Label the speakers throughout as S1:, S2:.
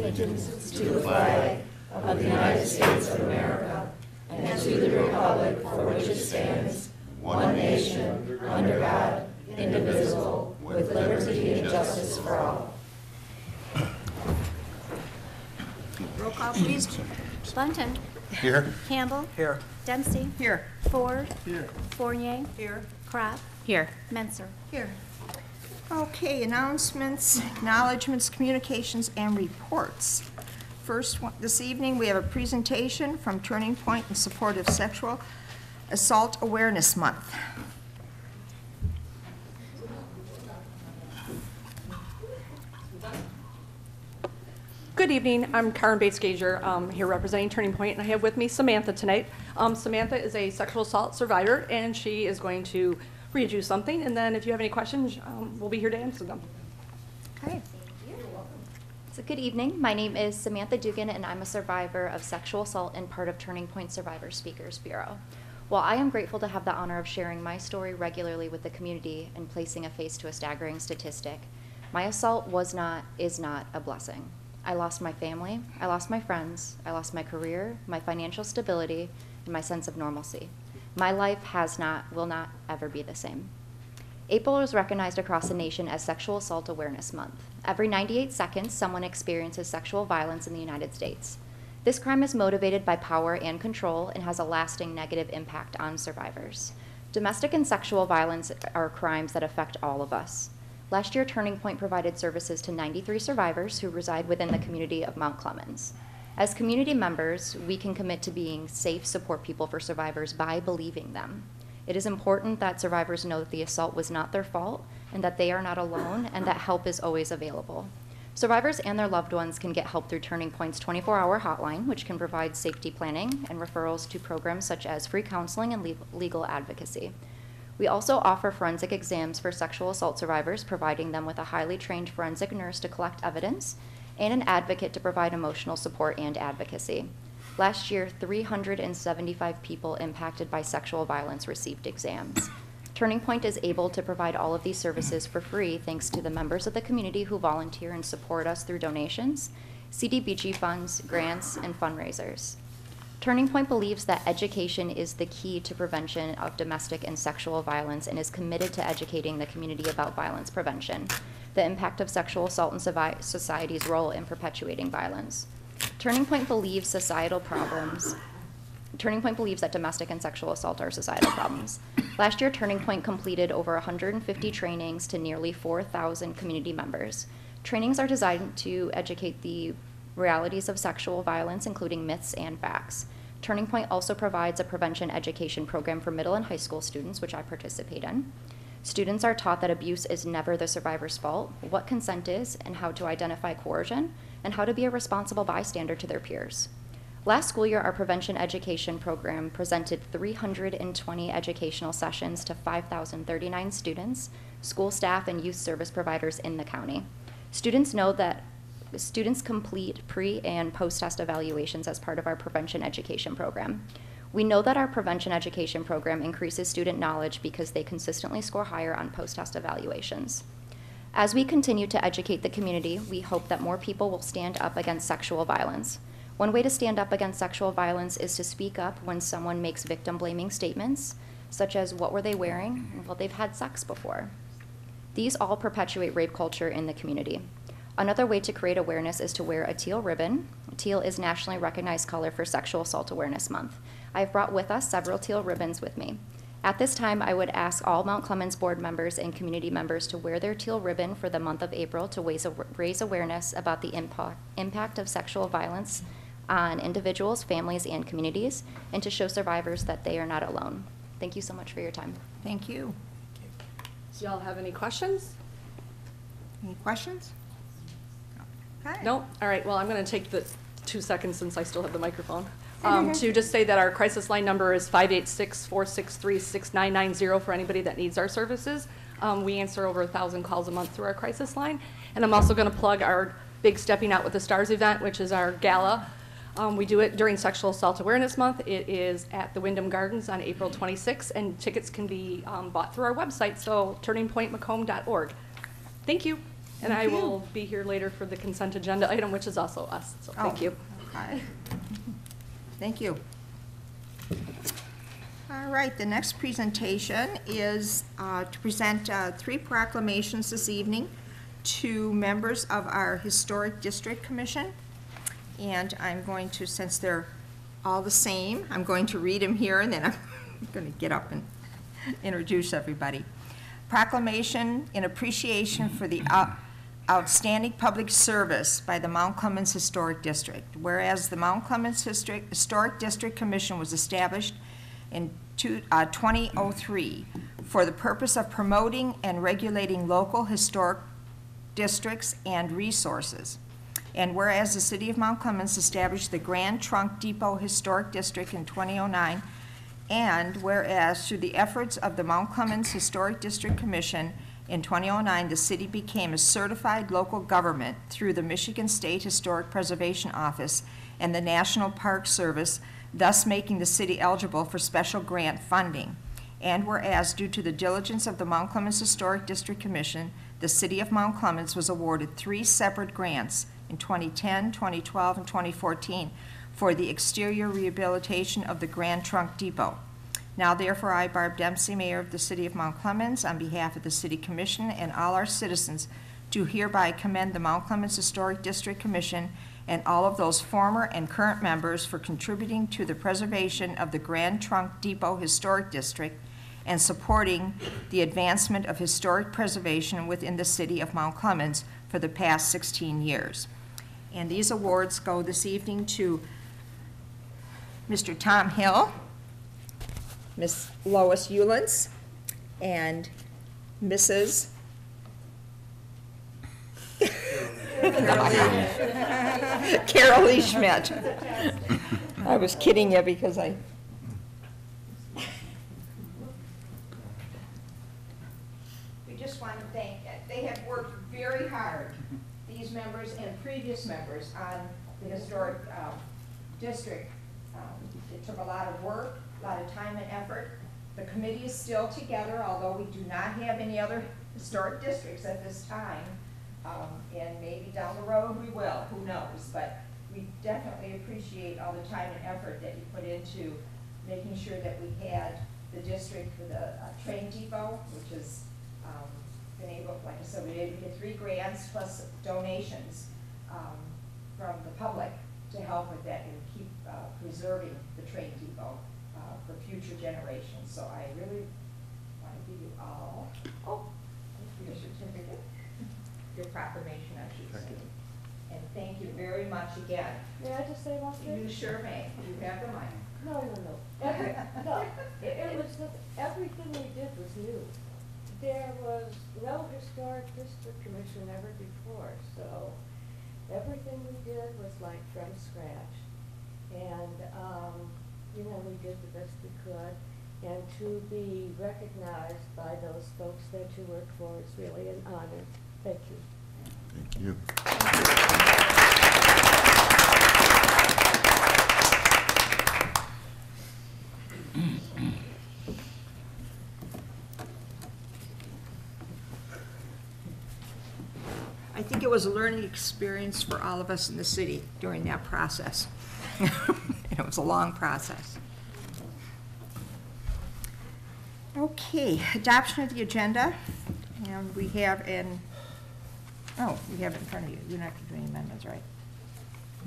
S1: allegiance to the flag of the United States of America and to the republic for which it stands, one nation, under God, indivisible, with liberty and justice for all.
S2: Roll call, please.
S3: Bunton.
S4: Here.
S3: Campbell.
S4: Here.
S3: Dempsey.
S2: Here.
S3: Ford.
S4: Here.
S3: Fournier.
S2: Here.
S3: Crop.
S5: Here.
S3: Menser.
S2: Here. Okay, announcements, acknowledgements, communications, and reports. First one, this evening, we have a presentation from Turning Point in support of Sexual Assault Awareness Month.
S5: Good evening. I'm Karen Bates-Gager, here representing Turning Point, and I have with me Samantha tonight. Samantha is a sexual assault survivor, and she is going to read you something, and then if you have any questions, we'll be here to answer them.
S2: Okay.
S6: So good evening. My name is Samantha Dugan, and I'm a survivor of sexual assault and part of Turning Point Survivor Speakers Bureau. While I am grateful to have the honor of sharing my story regularly with the community and placing a face to a staggering statistic, my assault is not a blessing. I lost my family, I lost my friends, I lost my career, my financial stability, and my sense of normalcy. My life will not ever be the same. April is recognized across the nation as Sexual Assault Awareness Month. Every 98 seconds, someone experiences sexual violence in the United States. This crime is motivated by power and control and has a lasting negative impact on survivors. Domestic and sexual violence are crimes that affect all of us. Last year, Turning Point provided services to 93 survivors who reside within the community of Mount Clemens. As community members, we can commit to being safe support people for survivors by believing them. It is important that survivors know that the assault was not their fault and that they are not alone and that help is always available. Survivors and their loved ones can get help through Turning Point's 24-hour hotline, which can provide safety planning and referrals to programs such as free counseling and legal advocacy. We also offer forensic exams for sexual assault survivors, providing them with a highly trained forensic nurse to collect evidence and an advocate to provide emotional support and advocacy. Last year, 375 people impacted by sexual violence received exams. Turning Point is able to provide all of these services for free thanks to the members of the community who volunteer and support us through donations, CDBG funds, grants, and fundraisers. Turning Point believes that education is the key to prevention of domestic and sexual violence and is committed to educating the community about violence prevention, the impact of sexual assault, and society's role in perpetuating violence. Turning Point believes that domestic and sexual assault are societal problems. Last year, Turning Point completed over 150 trainings to nearly 4,000 community members. Trainings are designed to educate the realities of sexual violence, including myths and facts. Turning Point also provides a prevention education program for middle and high school students, which I participate in. Students are taught that abuse is never the survivor's fault, what consent is, and how to identify coercion, and how to be a responsible bystander to their peers. Last school year, our prevention education program presented 320 educational sessions to 5,039 students, school staff, and youth service providers in the county. Students complete pre- and post-test evaluations as part of our prevention education program. We know that our prevention education program increases student knowledge because they consistently score higher on post-test evaluations. As we continue to educate the community, we hope that more people will stand up against sexual violence. One way to stand up against sexual violence is to speak up when someone makes victim-blaming statements, such as, "What were they wearing?" "Well, they've had sex before." These all perpetuate rape culture in the community. Another way to create awareness is to wear a teal ribbon. Teal is nationally recognized color for Sexual Assault Awareness Month. I've brought with us several teal ribbons with me. At this time, I would ask all Mount Clemens board members and community members to wear their teal ribbon for the month of April to raise awareness about the impact of sexual violence on individuals, families, and communities, and to show survivors that they are not alone. Thank you so much for your time.
S2: Thank you.
S5: Do y'all have any questions?
S2: Any questions? Okay.
S5: No? All right, well, I'm going to take the 2 seconds since I still have the microphone to just say that our crisis line number is 586-463-6990 for anybody that needs our services. We answer over 1,000 calls a month through our crisis line. And I'm also going to plug our big Stepping Out with the Stars event, which is our gala. We do it during Sexual Assault Awareness Month. It is at the Wyndham Gardens on April 26th, and tickets can be bought through our website, so turningpointmacomb.org. Thank you. And I will be here later for the consent agenda item, which is also us, so thank you.
S2: Okay. Thank you. All right, the next presentation is to present 3 proclamations this evening to members of our Historic District Commission. And I'm going to, since they're all the same, I'm going to read them here, and then I'm going to get up and introduce everybody. Proclamation in appreciation for the outstanding public service by the Mount Clemens Historic District. Whereas the Mount Clemens Historic District Commission was established in 2003 for the purpose of promoting and regulating local historic districts and resources. And whereas the City of Mount Clemens established the Grand Trunk Depot Historic District in 2009, and whereas through the efforts of the Mount Clemens Historic District Commission in 2009, the city became a certified local government through the Michigan State Historic Preservation Office and the National Park Service, thus making the city eligible for special grant funding. And whereas due to the diligence of the Mount Clemens Historic District Commission, the City of Mount Clemens was awarded 3 separate grants in 2010, 2012, and 2014 for the exterior rehabilitation of the Grand Trunk Depot. Now therefore, I, Barb Dempsey, Mayor of the City of Mount Clemens, on behalf of the City Commission and all our citizens, do hereby commend the Mount Clemens Historic District Commission and all of those former and current members for contributing to the preservation of the Grand Trunk Depot Historic District and supporting the advancement of historic preservation within the City of Mount Clemens for the past 16 years. And these awards go this evening to Mr. Tom Hill, Miss Lois Eulens, and Mrs. Carol Lee Schmidt. I was kidding you because we just want to thank, they have worked very hard, these members and previous members, on the historic district. It took a lot of work, a lot of time and effort. The committee is still together, although we do not have any other historic districts at this time. And maybe down the road we will, who knows. But we definitely appreciate all the time and effort that you put into making sure that we had the district for the train depot, which has been able, like I said, we did get 3 grants plus donations from the public to help with that and keep preserving the train depot for future generations. So I really want to give you all, your certificate, your proclamation, I should say. And thank you very much again.
S3: May I just say one thing?
S2: You sure may. You have the mic.
S3: No. It was just, everything we did was new. There was no historic district commission ever before, so everything we did was like from scratch. And, we did the best we could. And to be recognized by those folks that you work for is really an honor. Thank you.
S1: Thank you.
S2: I think it was a learning experience for all of us in the city during that process. And it was a long process. Okay, adoption of the agenda. And we have we have it in front of you. You're not going to do any amendments, right?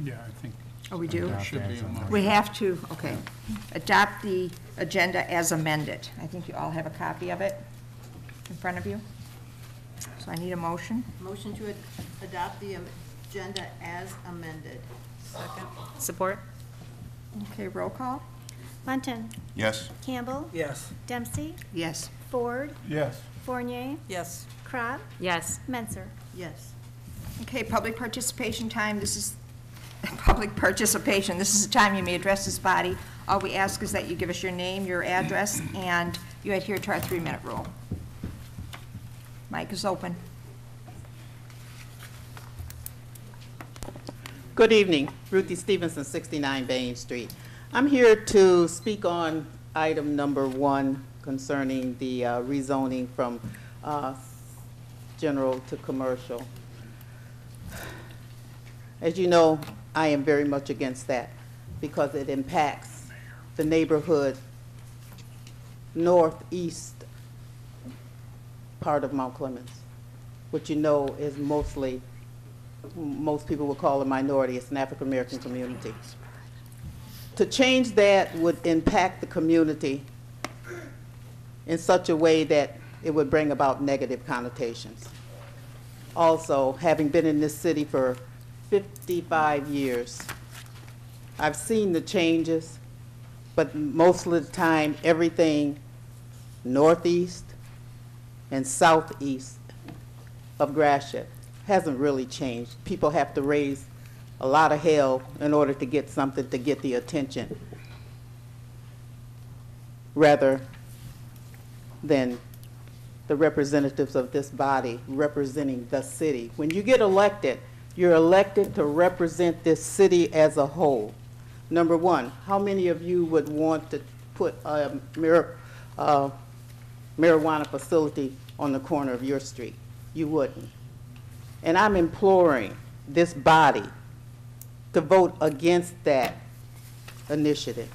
S4: Yeah, I think.
S2: Oh, we do?
S4: Should be a motion.
S2: We have to, okay. Adopt the agenda as amended. I think you all have a copy of it in front of you. So I need a motion.
S7: Motion to adopt the agenda as amended.
S8: Second. Support.
S2: Okay, roll call?
S9: Munton.
S1: Yes.
S9: Campbell.
S4: Yes.
S9: Dempsey.
S2: Yes.
S9: Ford.
S4: Yes.
S9: Fournier.
S8: Yes.
S9: Crop.
S8: Yes.
S9: Menser.
S7: Yes.
S2: Okay, public participation time. This is public participation. This is the time you may address this body. All we ask is that you give us your name, your address, and you adhere to our 3-minute rule. Mic is open.
S10: Good evening, Ruthie Stevenson, 69 Bain Street. I'm here to speak on item number 1 concerning the rezoning from general to commercial. As you know, I am very much against that because it impacts the neighborhood northeast part of Mount Clemens, which you know is mostly, most people would call a minority. It's an African American community. To change that would impact the community in such a way that it would bring about negative connotations. Also, having been in this city for 55 years, I've seen the changes, but most of the time, everything northeast and southeast of Gratiot hasn't really changed. People have to raise a lot of hell in order to get something to get the attention, rather than the representatives of this body representing the city. When you get elected, you're elected to represent this city as a whole. Number one, how many of you would want to put a marijuana facility on the corner of your street? You wouldn't. And I'm imploring this body to vote against that initiative.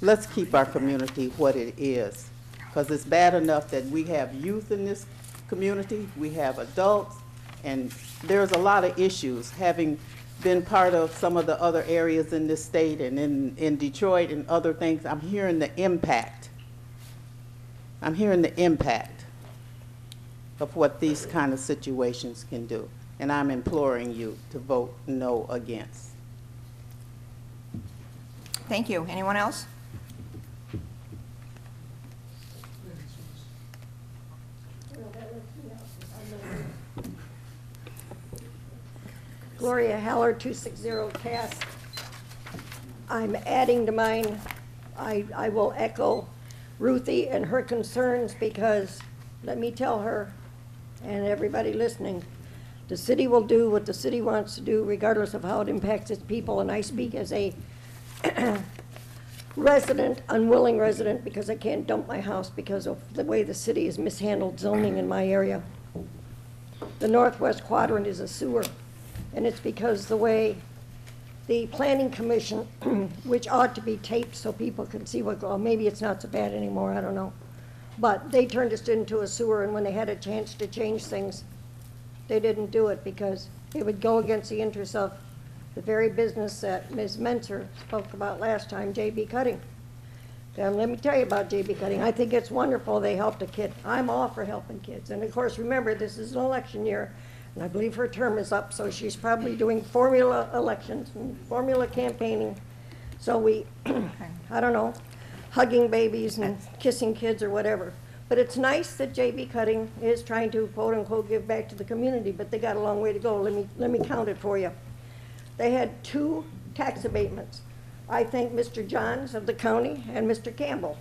S10: Let's keep our community what it is, because it's bad enough that we have youth in this community, we have adults, and there's a lot of issues. Having been part of some of the other areas in this state and in Detroit and other things, I'm hearing the impact. I'm hearing the impact of what these kind of situations can do. And I'm imploring you to vote no against.
S2: Thank you. Anyone else?
S9: Gloria Heller, 260 Cass. I'm adding to mine. I will echo Ruthie and her concerns because, let me tell her and everybody listening, the city will do what the city wants to do regardless of how it impacts its people. And I speak as a resident, unwilling resident, because I can't dump my house because of the way the city has mishandled zoning in my area. The northwest quadrant is a sewer. And it's because the way the planning commission, which ought to be taped so people can see what, well, maybe it's not so bad anymore, I don't know. But they turned us into a sewer, and when they had a chance to change things, they didn't do it because it would go against the interests of the very business that Ms. Menser spoke about last time, J.B. Cutting. And let me tell you about J.B. Cutting. I think it's wonderful they helped a kid. I'm all for helping kids. And of course, remember, this is an election year. And I believe her term is up, so she's probably doing formula elections and formula campaigning. So we, I don't know, hugging babies and kissing kids or whatever. But it's nice that J.B. Cutting is trying to, quote unquote, give back to the community, but they got a long way to go. Let me count it for you. They had 2 tax abatements. I thank Mr. Johns of the county and Mr. Campbell.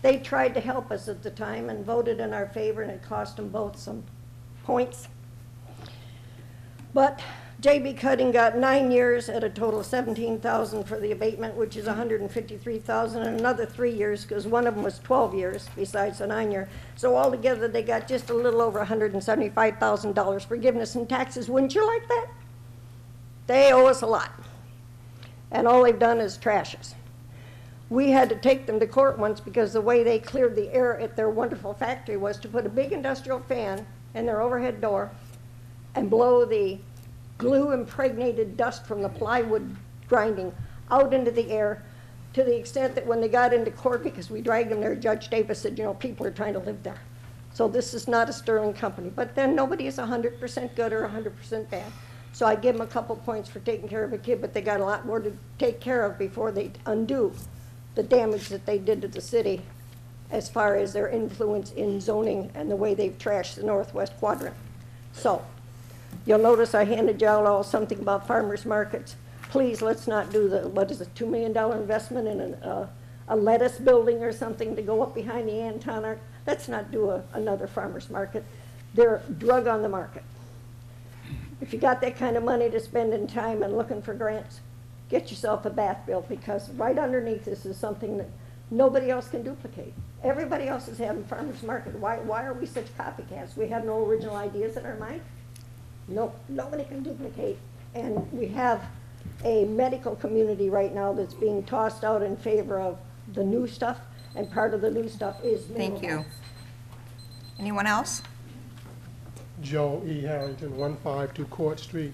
S9: They tried to help us at the time and voted in our favor, and it cost them both some points. But J.B. Cutting got 9 years at a total of $17,000 for the abatement, which is $153,000, and another 3 years because one of them was 12 years besides the 9-year. So altogether, they got just a little over $175,000 forgiveness in taxes. Wouldn't you like that? They owe us a lot, and all they've done is trash us. We had to take them to court once because the way they cleared the air at their wonderful factory was to put a big industrial fan in their overhead door and blow the glue-impregnated dust from the plywood grinding out into the air to the extent that when they got into court, because we dragged them there, Judge Davis said, you know, people are trying to live there. So this is not a sterling company. But then nobody is 100% good or 100% bad. So I give them a couple points for taking care of a kid, but they got a lot more to take care of before they undo the damage that they did to the city as far as their influence in zoning and the way they've trashed the northwest quadrant. So you'll notice I handed y'all all something about farmers markets. Please, let's not do the, what is it, $2 million investment in a lettuce building or something to go up behind the Anton Arc. Let's not do another farmers market. They're drug on the market. If you got that kind of money to spend in time and looking for grants, get yourself a bath bill, because right underneath this is something that nobody else can duplicate. Everybody else is having farmers market. Why are we such copycats? We have no original ideas in our mind? Nope, nobody can duplicate And we have a medical community right now that's being tossed out in favor of the new stuff, and part of the new stuff is
S2: Thank
S9: mineral.
S2: you. Anyone else?
S11: Joe E. Harrington, 152 Court Street.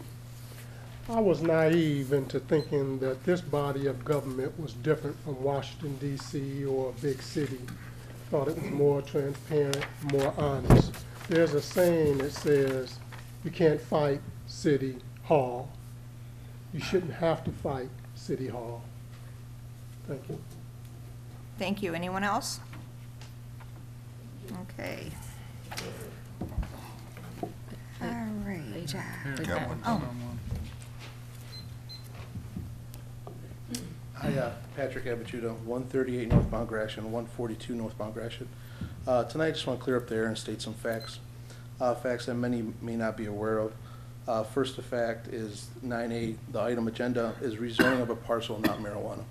S11: I was naive into thinking that this body of government was different from Washington, D.C. or a big city. Thought it was more transparent, more honest. There's a saying that says, you can't fight City Hall. You shouldn't have to fight City Hall. Thank you.
S2: Thank you. Anyone else? Okay. All right.
S4: Got one.
S2: Oh,
S12: Hi, Patrick Abichuda, 138 northbound Gratiot, 142 northbound Gratiot. Tonight, I just want to clear up the air and state some facts, facts that many may not be aware of. First, the fact is 9A, the item agenda, is rezoning of a parcel, not marijuana.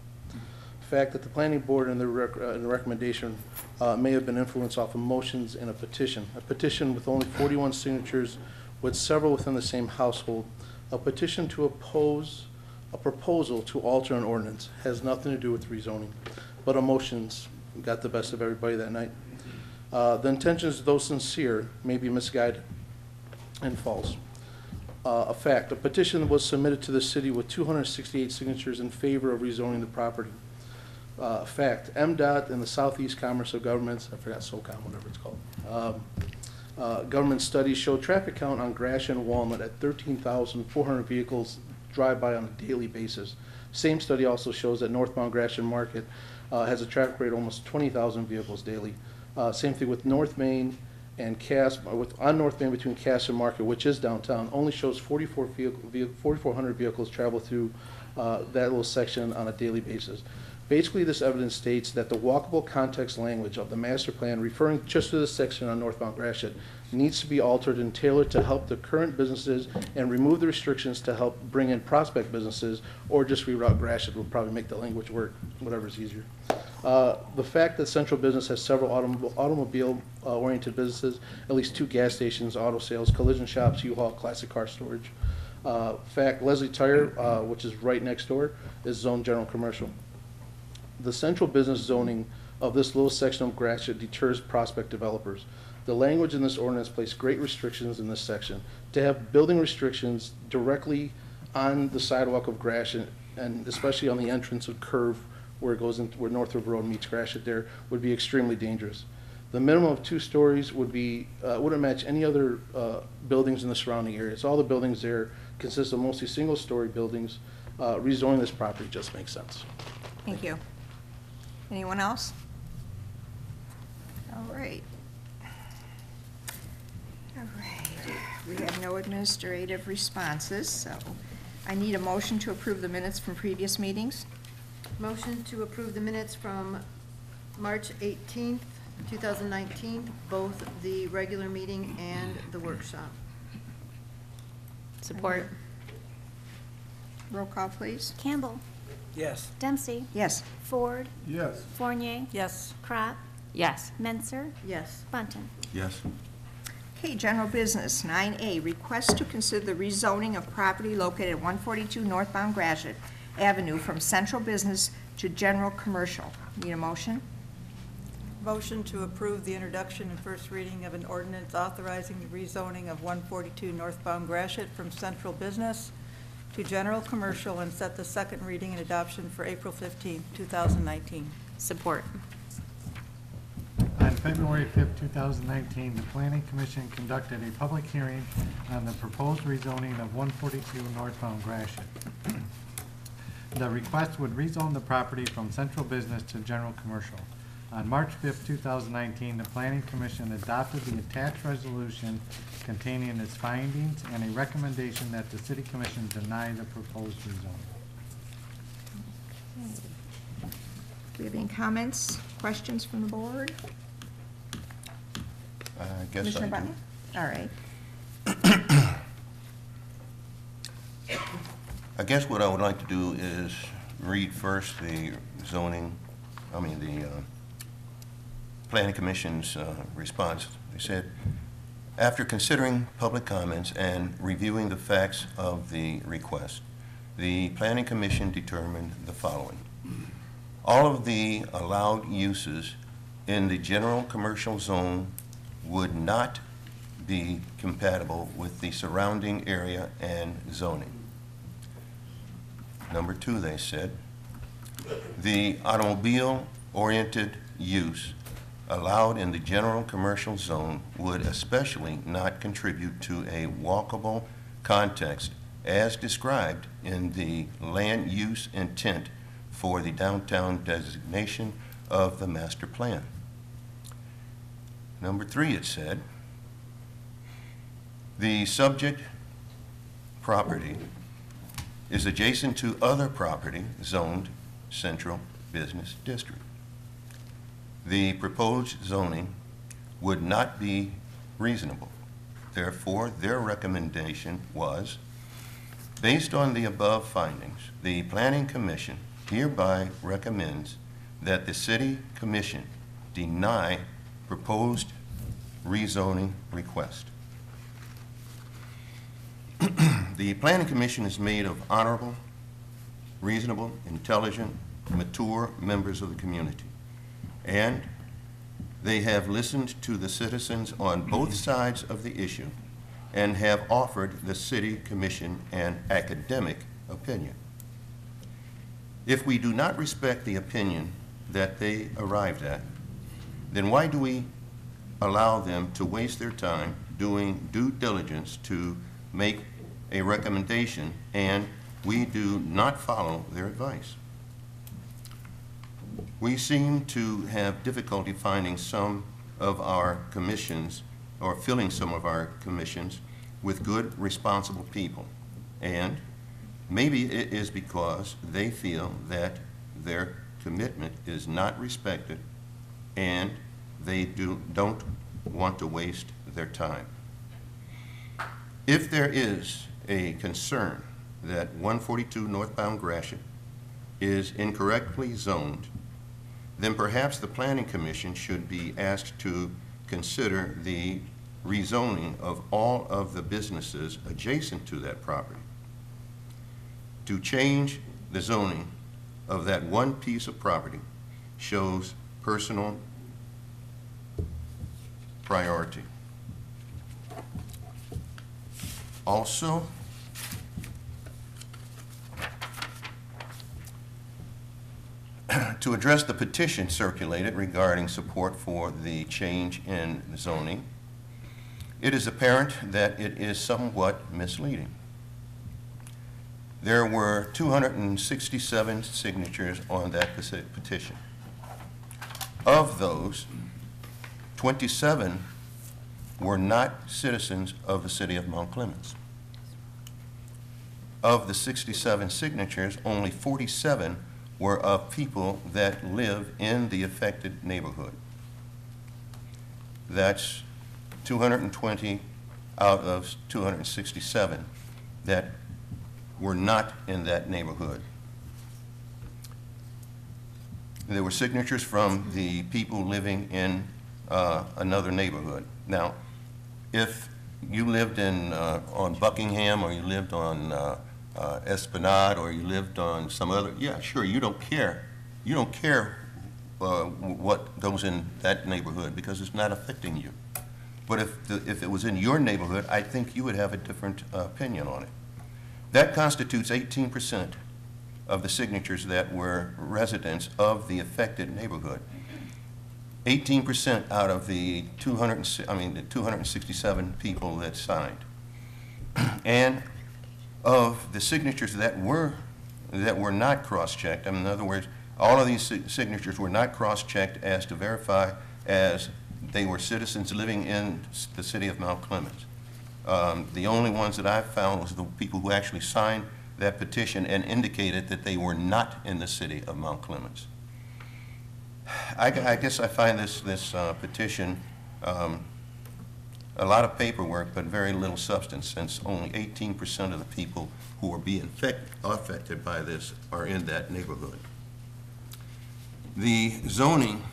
S12: Fact that the planning board in the recommendation may have been influenced off of motions in a petition with only 41 signatures with several within the same household. A petition to oppose a proposal to alter an ordinance has nothing to do with rezoning, but emotions got the best of everybody that night. The intentions, though sincere, may be misguided and false. A fact, a petition was submitted to the city with 268 signatures in favor of rezoning the property. Fact, MDOT and the Southeast Commerce of Governments, I forgot SOCOM, whatever it's called, government studies show traffic count on Gratiot and Walnut at 13,400 vehicles drive by on a daily basis. Same study also shows that northbound Gratiot Market has a traffic rate of almost 20,000 vehicles daily. Same thing with North Main and Cass, on North Main between Cass and Market, which is downtown, only shows 4,400 vehicles travel through that little section on a daily basis. Basically, this evidence states that the walkable context language of the master plan referring just to this section on northbound Gratiot needs to be altered and tailored to help the current businesses and remove the restrictions to help bring in prospect businesses, or just reroute Gratiot will probably make the language work, whatever's easier. The fact that Central Business has several automobile-oriented businesses, at least 2 gas stations, auto sales, collision shops, U-Haul, classic car storage. Fact, Leslie Tire, which is right next door, is zoned general commercial. The central business zoning of this little section of Gratiot deters prospect developers. The language in this ordinance places great restrictions in this section. To have building restrictions directly on the sidewalk of Gratiot, and especially on the entrance of curve where it goes in, where North River Road meets Gratiot there, would be extremely dangerous. The minimum of 2 stories would be wouldn't match any other buildings in the surrounding areas. All the buildings there consist of mostly single-story buildings. Rezoning this property just makes sense.
S2: thank you. Anyone else? All right. All right. We have no administrative responses, so I need a motion to approve the minutes from previous meetings.
S7: Motion to approve the minutes from March 18th, 2019, both the regular meeting and the workshop.
S8: Support.
S2: Roll call, please.
S1: Campbell.
S12: Yes.
S1: Dempsey.
S2: Yes.
S1: Ford.
S11: Yes.
S1: Fournier.
S8: Yes.
S1: Crott.
S8: Yes.
S1: Menser.
S7: Yes.
S1: Bunting.
S12: Yes.
S2: Okay, general business, 9A, request to consider the rezoning of property located at 142 northbound Gratiot Avenue from central business to general commercial. Need a motion?
S7: Motion to approve the introduction and first reading of an ordinance authorizing the rezoning of 142 northbound Gratiot from central business to general commercial, and set the second reading and adoption for April 15th, 2019.
S8: Support.
S13: On February 5th, 2019, the Planning Commission conducted a public hearing on the proposed rezoning of 142 northbound Gratiot. The request would rezone the property from central business to general commercial. On March 5th, 2019, the Planning Commission adopted the attached resolution containing its findings and a recommendation that the City Commission deny the proposed rezoning.
S2: Do we have any comments, questions from the board?
S14: I guess
S2: Commissioner
S14: I do.
S2: Button? All right.
S14: I guess what I would like to do is read first the Planning Commission's response. They said, After considering public comments and reviewing the facts of the request, the Planning Commission determined the following. All of the allowed uses in the general commercial zone would not be compatible with the surrounding area and zoning. Number two, they said, the automobile-oriented use allowed in the general commercial zone would especially not contribute to a walkable context as described in the land use intent for the downtown designation of the master plan. Number three, it said, the subject property is adjacent to other property zoned central business district. The proposed zoning would not be reasonable. Therefore, their recommendation was, based on the above findings, the Planning Commission hereby recommends that the City Commission deny proposed rezoning request. The Planning Commission is made of honorable, reasonable, intelligent, mature members of the community. And they have listened to the citizens on both sides of the issue and have offered the City Commission an academic opinion. If we do not respect the opinion that they arrived at, then why do we allow them to waste their time doing due diligence to make a recommendation and we do not follow their advice? We seem to have difficulty finding some of our commissions or filling some of our commissions with good, responsible people. And maybe it is because they feel that their commitment is not respected and they don't want to waste their time. If there is a concern that 142 northbound Gratiot is incorrectly zoned, then perhaps the Planning Commission should be asked to consider the rezoning of all of the businesses adjacent to that property. To change the zoning of that one piece of property shows personal priority. Also, to address the petition circulated regarding support for the change in zoning, it is apparent that it is somewhat misleading. There were 267 signatures on that petition. Of those, 27 were not citizens of the city of Mount Clemens. Of the 67 signatures, only 47 were of people that live in the affected neighborhood. That's 220 out of 267 that were not in that neighborhood. There were signatures from the people living in another neighborhood. Now, if you lived in on Buckingham, or you lived on Esplanade, or you lived on some other, yeah, sure, you don't care. You don't care what goes in that neighborhood because it's not affecting you. But if it was in your neighborhood, I think you would have a different opinion on it. That constitutes 18% of the signatures that were residents of the affected neighborhood. 18% out of the 267 people that signed. And of the signatures that were not cross-checked, in other words, all of these signatures were not cross-checked as to verify as they were citizens living in the city of Mount Clemens. The only ones that I found was the people who actually signed that petition and indicated that they were not in the city of Mount Clemens. I guess I find this petition a lot of paperwork, but very little substance, since only 18% of the people who are being affected by this are in that neighborhood. The zoning,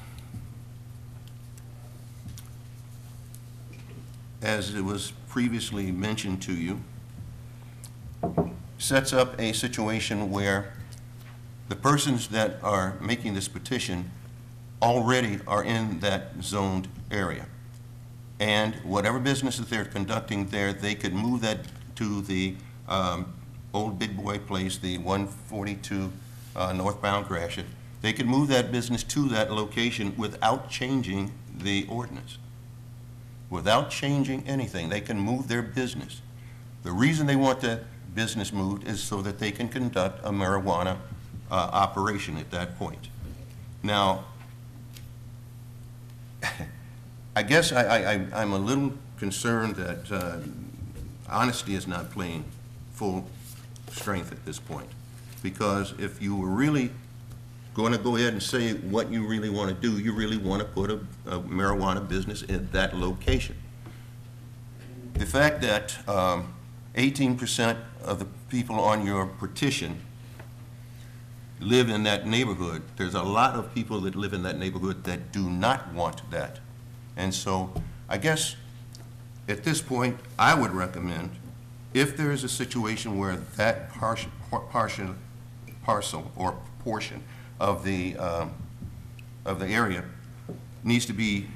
S14: as it was previously mentioned to you, sets up a situation where the persons that are making this petition already are in that zoned area. And whatever business that they're conducting there, they could move that to the old Big Boy place, the 142 northbound Gratiot. They could move that business to that location without changing the ordinance. Without changing anything, they can move their business. The reason they want that business moved is so that they can conduct a marijuana operation at that point. Now, I guess I'm a little concerned that honesty is not playing full strength at this point. Because if you were really going to go ahead and say what you really want to do, you really want to put a marijuana business in that location. The fact that 18% of the people on your petition live in that neighborhood, there's a lot of people that live in that neighborhood that do not want that. And so I guess at this point, I would recommend, if there is a situation where that parcel or portion of the area needs to be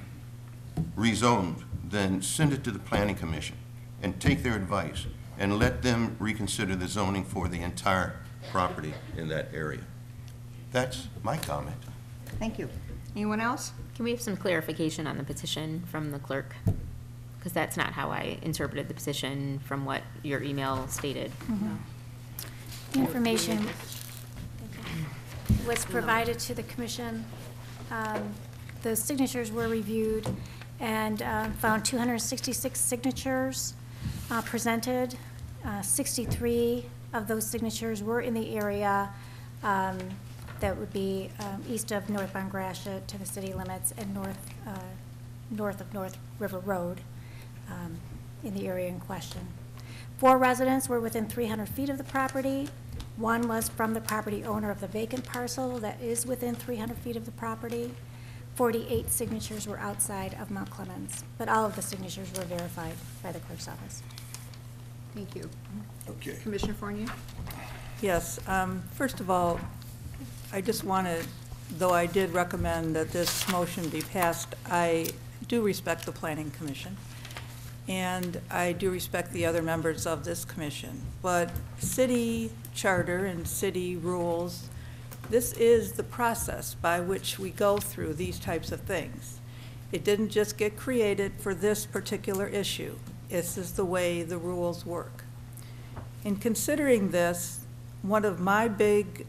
S14: rezoned, then send it to the Planning Commission and take their advice and let them reconsider the zoning for the entire property in that area. That's my comment.
S2: Thank you. Anyone else?
S8: Can we have some clarification on the petition from the clerk? Because that's not how I interpreted the petition from what your email stated.
S15: The information was provided to the commission. The signatures were reviewed and found 266 signatures presented. 63 of those signatures were in the area that would be east of northbound Gratiot to the city limits and north of North River Road in the area in question. 4 residents were within 300 feet of the property. 1 was from the property owner of the vacant parcel that is within 300 feet of the property. 48 signatures were outside of Mount Clemens, but all of the signatures were verified by the clerk's office.
S2: Thank you.
S14: Okay.
S2: Commissioner Fournier?
S7: Yes, first of all, I just want to, though I did recommend that this motion be passed, I do respect the Planning Commission, and I do respect the other members of this commission. But city charter and city rules, this is the process by which we go through these types of things. It didn't just get created for this particular issue. This is the way the rules work. In considering this, one of my big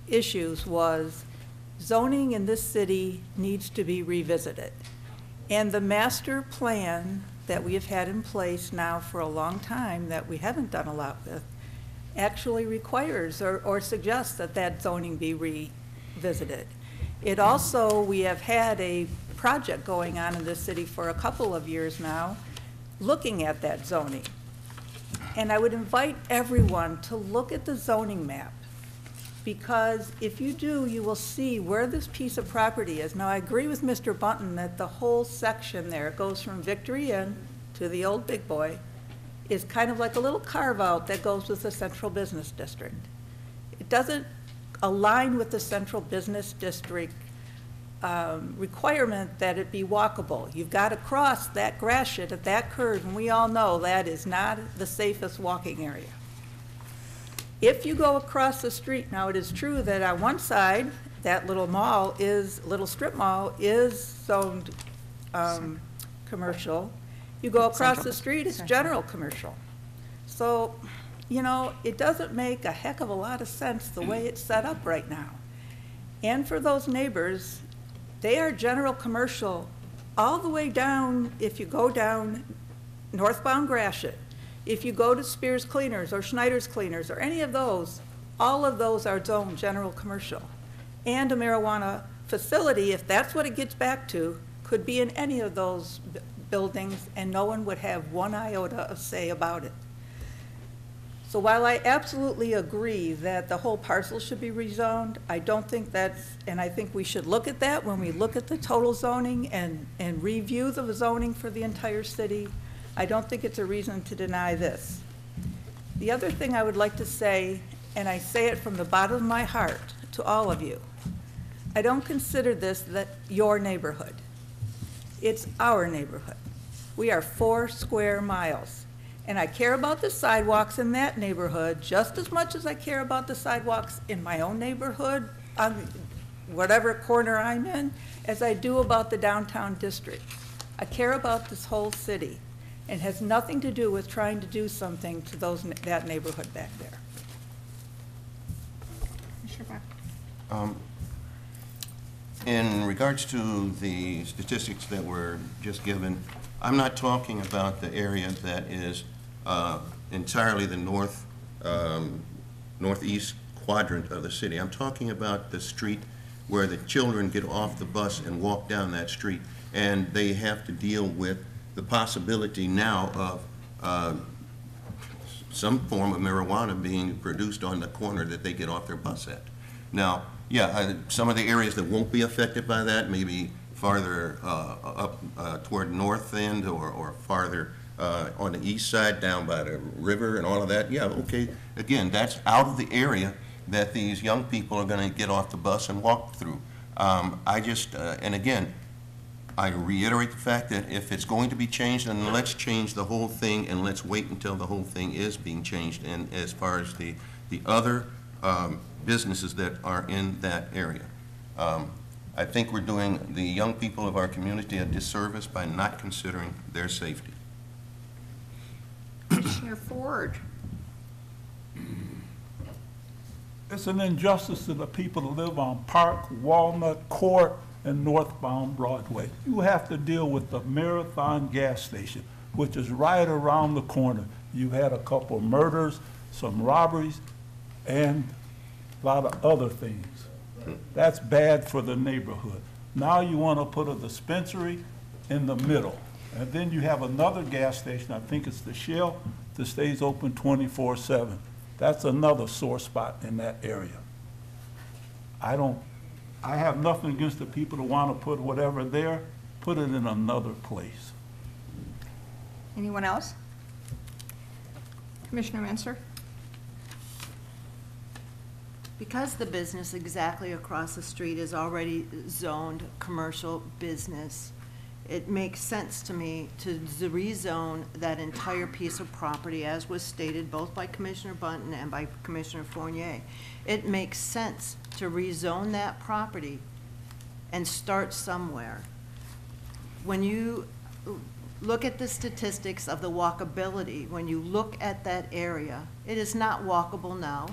S7: issues was zoning in this city needs to be revisited. And the master plan that we have had in place now for a long time that we haven't done a lot with actually requires or suggests that that zoning be revisited. It also, we have had a project going on in this city for a couple of years now looking at that zoning. And I would invite everyone to look at the zoning map, because if you do, you will see where this piece of property is. Now, I agree with Mr. Bunton that the whole section there goes from Victory Inn to the old Big Boy is kind of like a little carve-out that goes with the central business district. It doesn't align with the central business district requirement that it be walkable. You've got to cross that Gratiot at that curve, and we all know that is not the safest walking area. If you go across the street, now it is true that on one side, that little mall little strip mall is zoned commercial. You go across the street, it's general commercial. So, you know, it doesn't make a heck of a lot of sense the way it's set up right now. And for those neighbors, they are general commercial all the way down, if you go down northbound Gratiot, if you go to Spears Cleaners or Schneider's Cleaners or any of those, all of those are zoned general commercial. And a marijuana facility, if that's what it gets back to, could be in any of those buildings and no one would have one iota of say about it. So while I absolutely agree that the whole parcel should be rezoned, I don't think that's, and I think we should look at that when we look at the total zoning and review the zoning for the entire city. I don't think it's a reason to deny this. The other thing I would like to say, and I say it from the bottom of my heart to all of you, I don't consider this your neighborhood. It's our neighborhood. We are 4 square miles. And I care about the sidewalks in that neighborhood just as much as I care about the sidewalks in my own neighborhood, on whatever corner I'm in, as I do about the downtown district. I care about this whole city, and has nothing to do with trying to do something to that neighborhood back there.
S14: In regards to the statistics that were just given, I'm not talking about the area that is entirely the northeast quadrant of the city. I'm talking about the street where the children get off the bus and walk down that street, and they have to deal with the possibility now of some form of marijuana being produced on the corner that they get off their bus at. Now, yeah, some of the areas that won't be affected by that, maybe farther up toward North End or farther on the east side down by the river and all of that, yeah, okay. Again, that's out of the area that these young people are going to get off the bus and walk through. And again, I reiterate the fact that if it's going to be changed, then let's change the whole thing, and let's wait until the whole thing is being changed. And as far as the other businesses that are in that area, I think we're doing the young people of our community a disservice by not considering their safety.
S2: Commissioner Ford.
S16: It's an injustice to the people that live on Park, Walnut, Court, and northbound Broadway. You have to deal with the Marathon gas station, which is right around the corner. You had a couple of murders, some robberies, and a lot of other things. That's bad for the neighborhood. Now you want to put a dispensary in the middle. And then you have another gas station, I think it's the Shell, that stays open 24/7. That's another sore spot in that area. I have nothing against the people that want to put whatever there, put it in another place.
S2: Anyone else? Commissioner Menser?
S17: Because the business exactly across the street is already zoned commercial business, it makes sense to me to rezone that entire piece of property, as was stated both by Commissioner Bunton and by Commissioner Fournier. It makes sense to rezone that property and start somewhere. When you look at the statistics of the walkability, when you look at that area, it is not walkable now.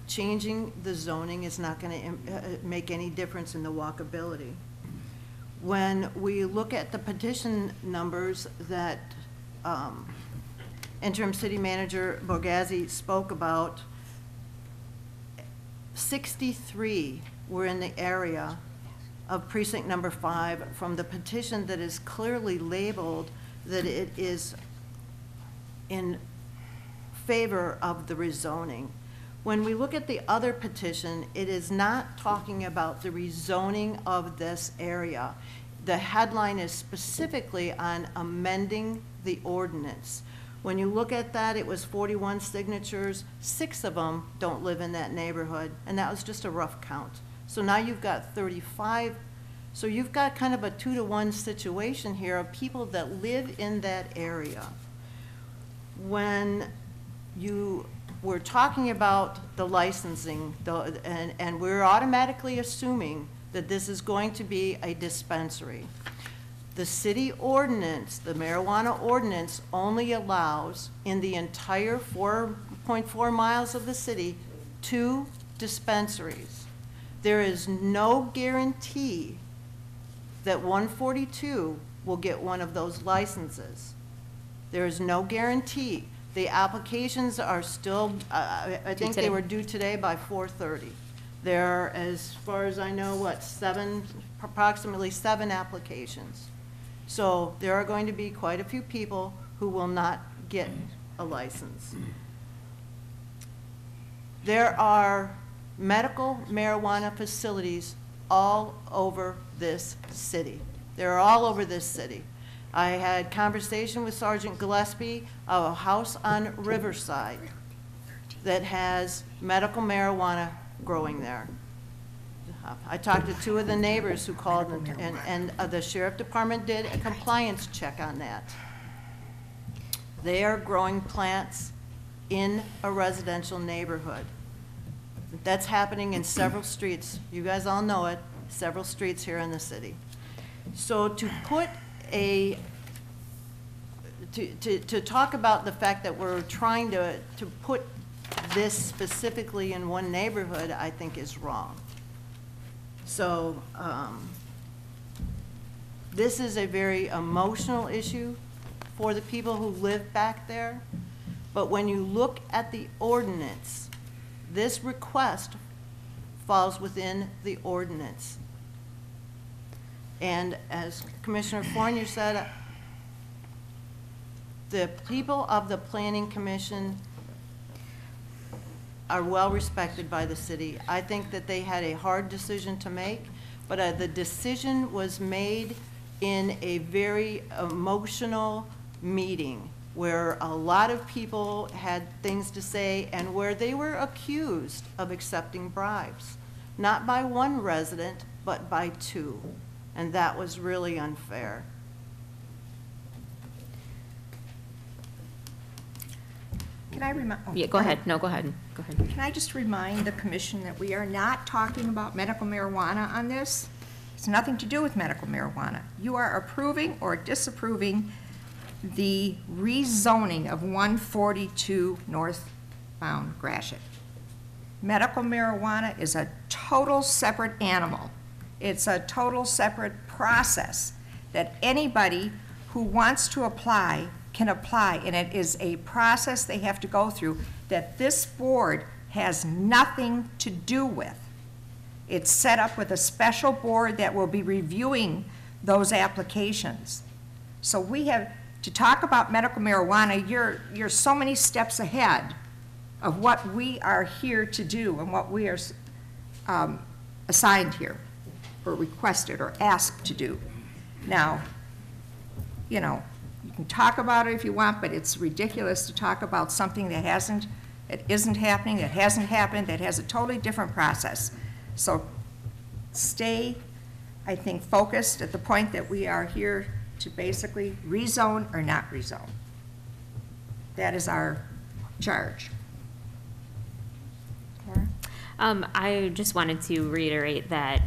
S17: Changing the zoning is not going to make any difference in the walkability. When we look at the petition numbers that Interim City Manager Borghese spoke about, 63 were in the area of precinct number 5 from the petition that is clearly labeled that it is in favor of the rezoning. When we look at the other petition, it is not talking about the rezoning of this area. The headline is specifically on amending the ordinance. When you look at that, it was 41 signatures. 6 of them don't live in that neighborhood, and that was just a rough count. So now you've got 35. So you've got kind of a 2-to-1 situation here of people that live in that area. When you were talking about the licensing, and we're automatically assuming that this is going to be a dispensary. The city ordinance, the marijuana ordinance, only allows in the entire 4.4 miles of the city 2 dispensaries. There is no guarantee that 142 will get one of those licenses. There is no guarantee. The applications are still, I think they were due today by 4:30. There are, as far as I know, approximately 7 applications. So there are going to be quite a few people who will not get a license. There are medical marijuana facilities all over this city. They're all over this city. I had conversation with Sergeant Gillespie of a house on Riverside that has medical marijuana growing there. I talked to two of the neighbors who called, and the sheriff department did a compliance check on that. They are growing plants in a residential neighborhood. That's happening in several streets. You guys all know it, several streets here in the city. So to put to talk about the fact that we're trying to put this specifically in one neighborhood, I think is wrong. So this is a very emotional issue for the people who live back there. But when you look at the ordinance, this request falls within the ordinance. And as Commissioner Fournier said, the people of the Planning Commission are well respected by the city. I think that they had a hard decision to make, but the decision was made in a very emotional meeting where a lot of people had things to say and where they were accused of accepting bribes, not by one resident, but by two. And that was really unfair.
S2: Can I remind?
S8: Yeah, go ahead. No, go ahead. Go ahead.
S2: Can I just remind the commission that we are not talking about medical marijuana on this? It's nothing to do with medical marijuana. You are approving or disapproving the rezoning of 142 northbound Gratiot. Medical marijuana is a total separate animal. It's a total separate process that anybody who wants to apply can apply, and it is a process they have to go through that this board has nothing to do with. It's set up with a special board that will be reviewing those applications. So we have, to talk about medical marijuana, you're so many steps ahead of what we are here to do and what we are assigned here, or requested or asked to do. Now, you know, you can talk about it if you want, but it's ridiculous to talk about something that isn't happening, that hasn't happened, that has a totally different process. So stay, I think, focused at the point that we are here to basically rezone or not rezone. That is our charge.
S8: I just wanted to reiterate that,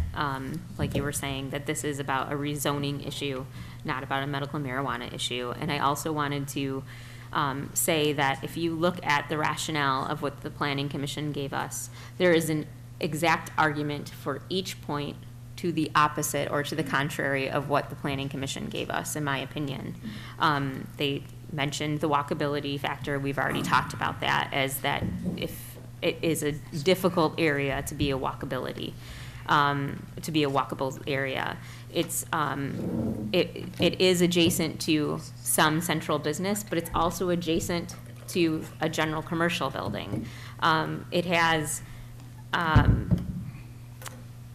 S8: like you were saying, that this is about a rezoning issue, not about a medical marijuana issue. And I also wanted to say that if you look at the rationale of what the Planning Commission gave us, there is an exact argument for each point to the opposite or to the contrary of what the Planning Commission gave us, in my opinion. They mentioned the walkability factor. We've already talked about that, as that if it is a difficult area to be a walkability, to be a walkable area. It's it is adjacent to some central business, but it's also adjacent to a general commercial building. It has.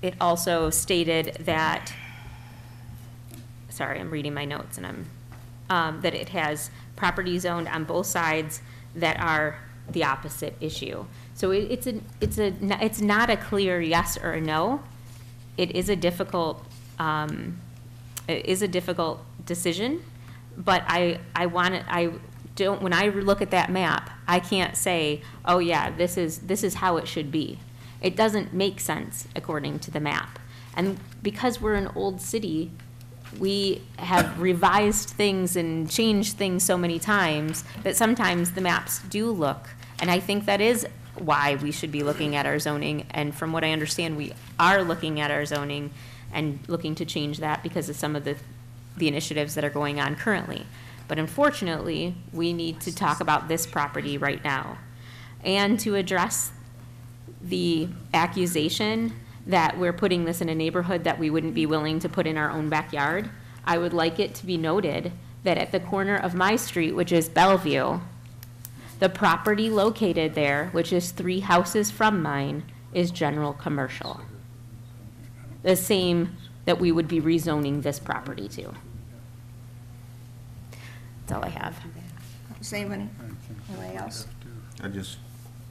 S8: It also stated that. Sorry, I'm reading my notes, and I'm that it has properties owned on both sides that are the opposite issue. So it's not a clear yes or a no. It is a difficult decision, but when I look at that map, I can't say, oh yeah, this is how it should be. It doesn't make sense according to the map. And because we're an old city, we have revised things and changed things so many times that sometimes the maps do look, and I think that is why we should be looking at our zoning. And from what I understand, we are looking at our zoning and looking to change that because of some of the initiatives that are going on currently. But unfortunately, we need to talk about this property right now. And to address the accusation that we're putting this in a neighborhood that we wouldn't be willing to put in our own backyard, I would like it to be noted that at the corner of my street, which is Bellevue, The property located there, which is 3 houses from mine, is general commercial. The same that we would be rezoning this property to. That's all I have.
S2: Does anybody else?
S14: I just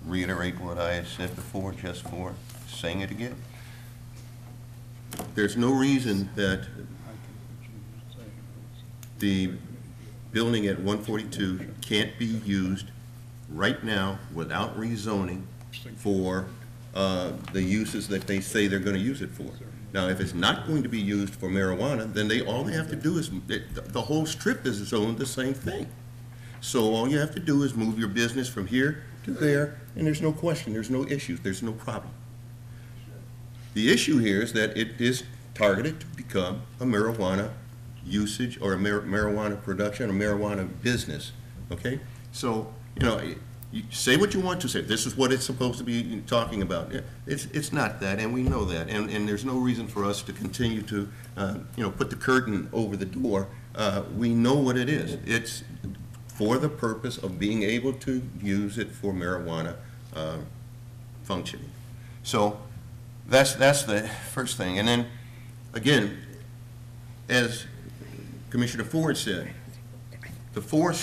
S14: reiterate what I had said before, just for saying it again. There's no reason that the building at 142 can't be used right now without rezoning for the uses that they say they're going to use it for. Now, if it's not going to be used for marijuana, then all they have to do is, the whole strip is zoned the same thing. So all you have to do is move your business from here to there, and there's no question, there's no issues, there's no problem. The issue here is that it is targeted to become a marijuana usage or a marijuana production, a marijuana business, okay? So, you know, you say what you want to say. This is what it's supposed to be talking about. It's not that, and we know that, and there's no reason for us to continue to, you know, put the curtain over the door. We know what it is. It's for the purpose of being able to use it for marijuana functioning. So that's the first thing. And then, again, as Commissioner Ford said, the 5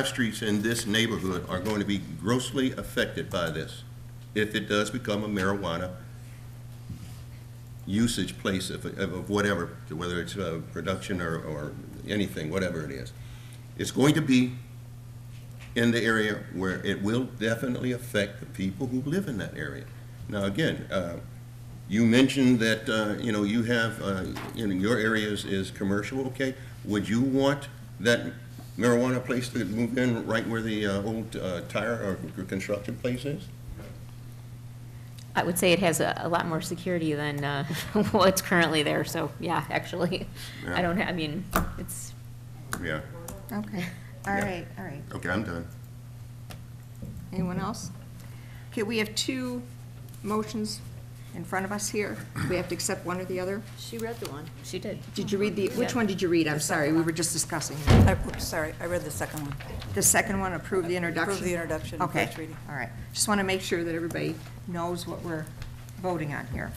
S14: streets in this neighborhood are going to be grossly affected by this if it does become a marijuana usage place of whatever, whether it's production or anything, whatever it is. It's going to be in the area where it will definitely affect the people who live in that area. Now, again, you mentioned that, you know, you have, you know, your area is commercial, okay? Would you want that marijuana place to move in right where the old tire or construction place is?
S8: I would say it has a lot more security than what's currently there, so yeah, actually.
S14: Yeah.
S8: I don't have, I mean, it's.
S14: Yeah.
S2: Okay, all right, all right.
S14: Okay, I'm done.
S2: Anyone else? Okay, we have 2 motions in front of us here. We have to accept one or the other.
S17: She read the one.
S8: She did.
S2: Did you read which one did you read? I'm sorry, we were just discussing.
S7: Sorry, I read the second one.
S2: The second one, approve the introduction?
S7: Approve the introduction and
S2: Okay,
S7: first reading.
S2: all right. Just want to make sure that everybody knows what we're voting on here.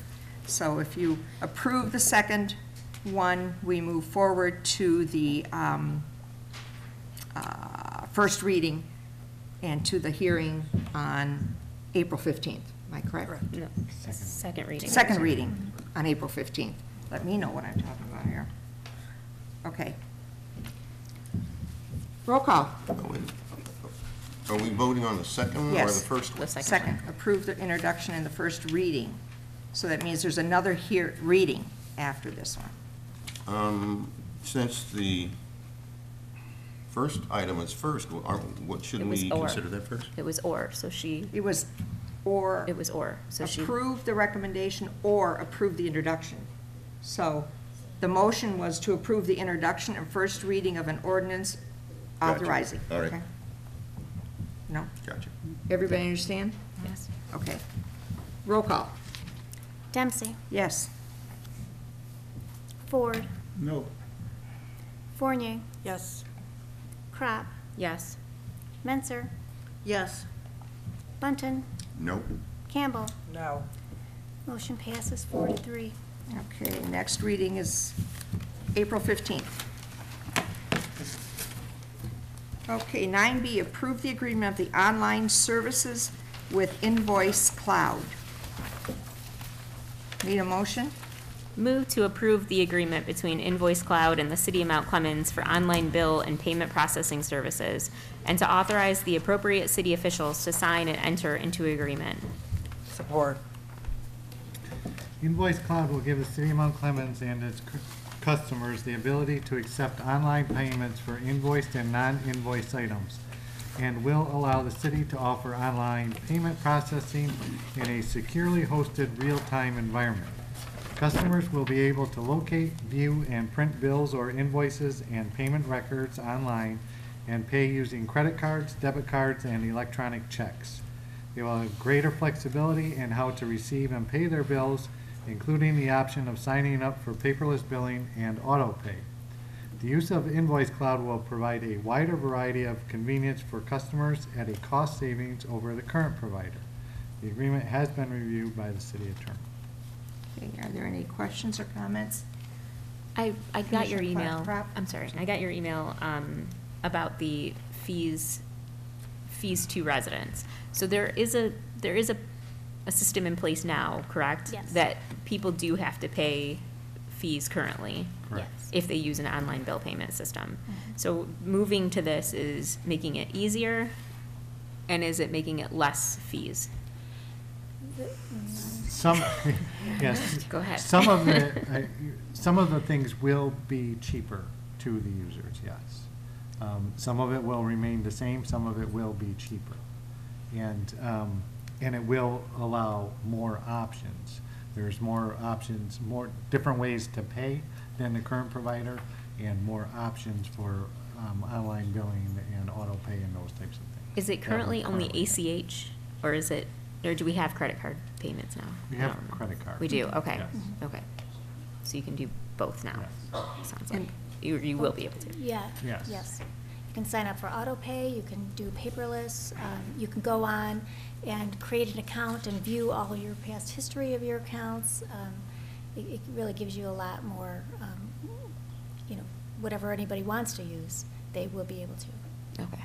S2: So if you approve the second one, we move forward to the first reading and to the hearing on April 15th. Am I correct?
S8: No, second reading.
S2: Second reading on April 15th. Let me know what I'm talking about here. Okay. Roll call.
S14: Are we voting on the second one or the
S2: Yes.
S14: first one?
S8: The second.
S2: Second, approve the introduction and the first reading. So that means there's another reading after this one.
S14: Since the first item is first, shouldn't we consider that first?
S8: It was or, so she,
S2: It was or.
S8: it was or, so she.
S2: Approve the recommendation or approve the introduction. So the motion was to approve the introduction and first reading of an ordinance
S14: Gotcha.
S2: authorizing.
S14: All right.
S2: Okay. No?
S14: Gotcha.
S2: Everybody understand?
S8: Yes.
S2: Okay. Roll call.
S15: Dempsey,
S2: Yes.
S15: Ford,
S16: No.
S15: Fournier,
S7: Yes.
S15: Crop,
S8: Yes.
S15: Menser,
S17: Yes.
S15: Bunton,
S14: No.
S15: Campbell.
S7: No.
S15: Motion passes 4-3.
S2: Okay, next reading is April 15th. Okay, 9B, approve the agreement of the online services with Invoice Cloud. Need a motion?
S8: Move to approve the agreement between Invoice Cloud and the City of Mount Clemens for online bill and payment processing services, and to authorize the appropriate city officials to sign and enter into agreement.
S7: Support.
S13: Invoice Cloud will give the City of Mount Clemens and its customers the ability to accept online payments for invoiced and non-invoiced items, and will allow the city to offer online payment processing in a securely hosted real-time environment. Customers will be able to locate, view, and print bills or invoices and payment records online and pay using credit cards, debit cards, and electronic checks. They will have greater flexibility in how to receive and pay their bills, including the option of signing up for paperless billing and auto pay. The use of Invoice Cloud will provide a wider variety of convenience for customers at a cost savings over the current provider. The agreement has been reviewed by the city attorney.
S2: Okay, are there any questions or comments?
S8: I got your
S2: Commissioner
S8: email.
S2: Crop?
S8: I'm sorry. I got your email about the fees to residents. So there is a system in place now, correct?
S15: Yes.
S8: That people do have to pay fees currently.
S13: Correct.
S15: Yes.
S8: If they use an online bill payment system.
S15: Mhm.
S8: So moving to this is making it easier, and is it making it less fees?
S13: Some, yes.
S8: Go ahead.
S13: Some of the things will be cheaper to the users, yes. Some of it will remain the same, some of it will be cheaper. And it will allow more options. There's more options, more different ways to pay than the current provider, and more options for online billing and auto pay and those types of things.
S8: Is it currently
S13: That
S8: only
S13: we currently
S8: ACH, or do we have credit card payments now?
S13: We
S8: I
S13: have
S8: don't know.
S13: credit card.
S8: We do, okay,
S13: Yes.
S8: okay. So you can do both now,
S13: Yes.
S8: sounds like.
S15: And-
S8: You will be able to.
S15: Yeah.
S13: Yes.
S15: Yes. You can sign up for auto pay, you can do paperless, you can go on and create an account and view all your past history of your accounts. It really gives you a lot more, whatever anybody wants to use, they will be able to.
S8: Okay,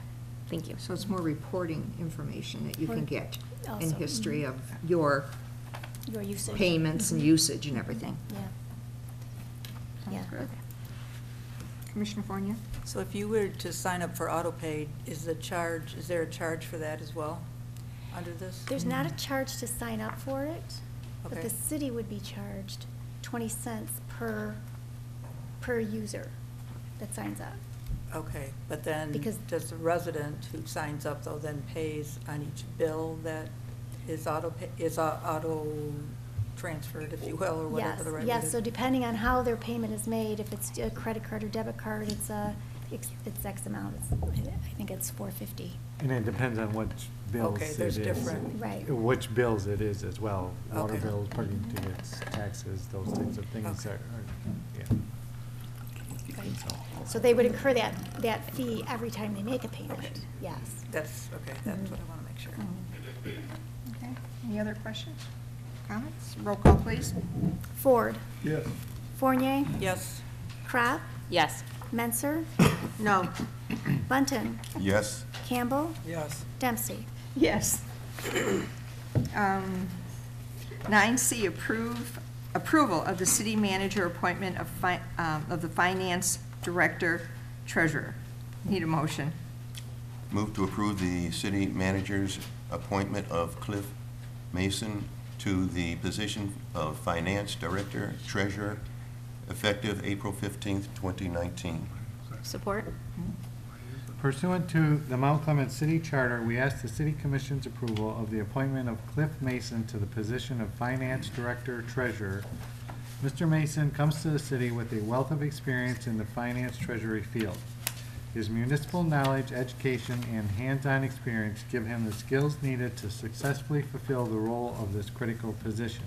S8: thank you.
S2: So it's more reporting information that you can get in
S15: Also,
S2: history
S15: mhm.
S2: of your
S15: Your usage.
S2: payments and
S15: Mhm.
S2: usage and everything.
S15: Yeah.
S2: Sounds
S15: Yeah.
S2: good. Commissioner Fournier?
S7: So if you were to sign up for AutoPay, is there a charge for that as well, under this?
S15: There's not a charge to sign up for it, but
S7: Okay.
S15: the city would be charged 20 cents per user that signs up.
S7: Okay, but then,
S15: Because-
S7: does the resident who signs up, though, then pays on each bill that is auto transferred, if you will, or whatever the right word
S15: Yes,
S7: is?
S15: so depending on how their payment is made, if it's a credit card or debit card, it's X amount. I think it's $4.50.
S13: And it depends on which bills
S7: Okay,
S13: it
S7: there's
S13: is.
S7: different-
S15: Right.
S13: Which bills it is as well. Water
S7: Okay.
S13: bills, parking tickets, taxes, those types of things
S7: Okay.
S13: yeah.
S15: Right.
S13: So-
S15: So they would incur that fee every time they make a payment, yes.
S7: That's what I want to make sure.
S2: Okay, any other questions, comments? Roll call, please.
S15: Ford.
S16: Yes.
S15: Fournier.
S7: Yes.
S15: Crop.
S8: Yes.
S15: Menser.
S2: No.
S15: Bunton.
S14: Yes.
S15: Campbell.
S7: Yes.
S15: Dempsey.
S2: Yes. 9C, approval of the city manager appointment of the finance director treasurer. Need a motion.
S14: Move to approve the city manager's appointment of Cliff Mason to the position of finance director treasurer effective April 15th, 2019.
S8: Support?
S13: Pursuant to the Mount Clemens City Charter, we ask the City Commission's approval of the appointment of Cliff Mason to the position of Finance Director Treasurer. Mr. Mason comes to the city with a wealth of experience in the finance treasury field. His municipal knowledge, education, and hands-on experience give him the skills needed to successfully fulfill the role of this critical position.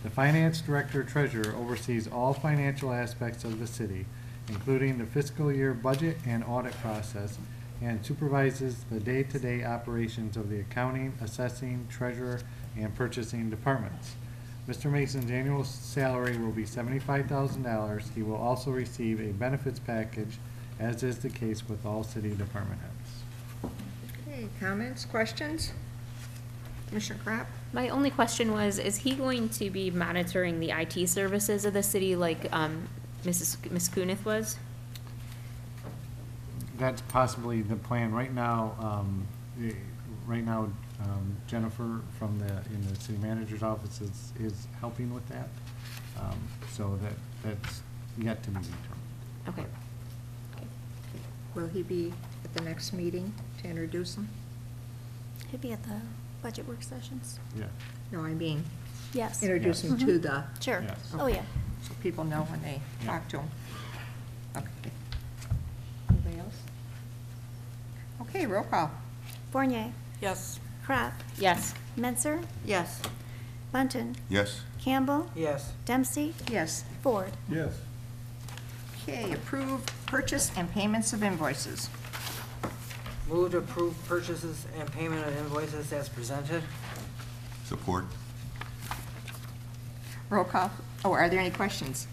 S13: The Finance Director Treasurer oversees all financial aspects of the city, including the fiscal year budget and audit process, and supervises the day-to-day operations of the accounting, assessing, treasurer, and purchasing departments. Mr. Mason's annual salary will be $75,000. He will also receive a benefits package, as is the case with all city department heads.
S2: Okay, comments, questions? Commissioner Crop?
S8: My only question was, is he going to be monitoring the IT services of the city like Ms. Kunith was?
S13: That's possibly the plan. Right now, Jennifer in the city manager's office is helping with that. So that's yet to be determined.
S8: Okay.
S2: Will he be at the next meeting to introduce him?
S15: He'd be at the budget work sessions.
S13: Yeah.
S2: No, I mean,
S15: Yes.
S2: introduce him to
S15: Mhm.
S2: the,
S15: Sure.
S13: Yes.
S15: Oh, yeah.
S2: so people know when they
S13: Yeah.
S2: talk to him. Okay. Anybody else? Okay, roll call.
S15: Fournier.
S7: Yes.
S15: Crop.
S8: Yes.
S15: Menser.
S7: Yes.
S15: Bunton.
S14: Yes.
S15: Campbell.
S7: Yes.
S15: Dempsey.
S2: Yes.
S15: Ford.
S16: Yes.
S2: Okay, approve purchase and payments of invoices.
S18: Move to approve purchases and payment of invoices as presented.
S14: Support.
S2: Roll call. Oh, are there any questions?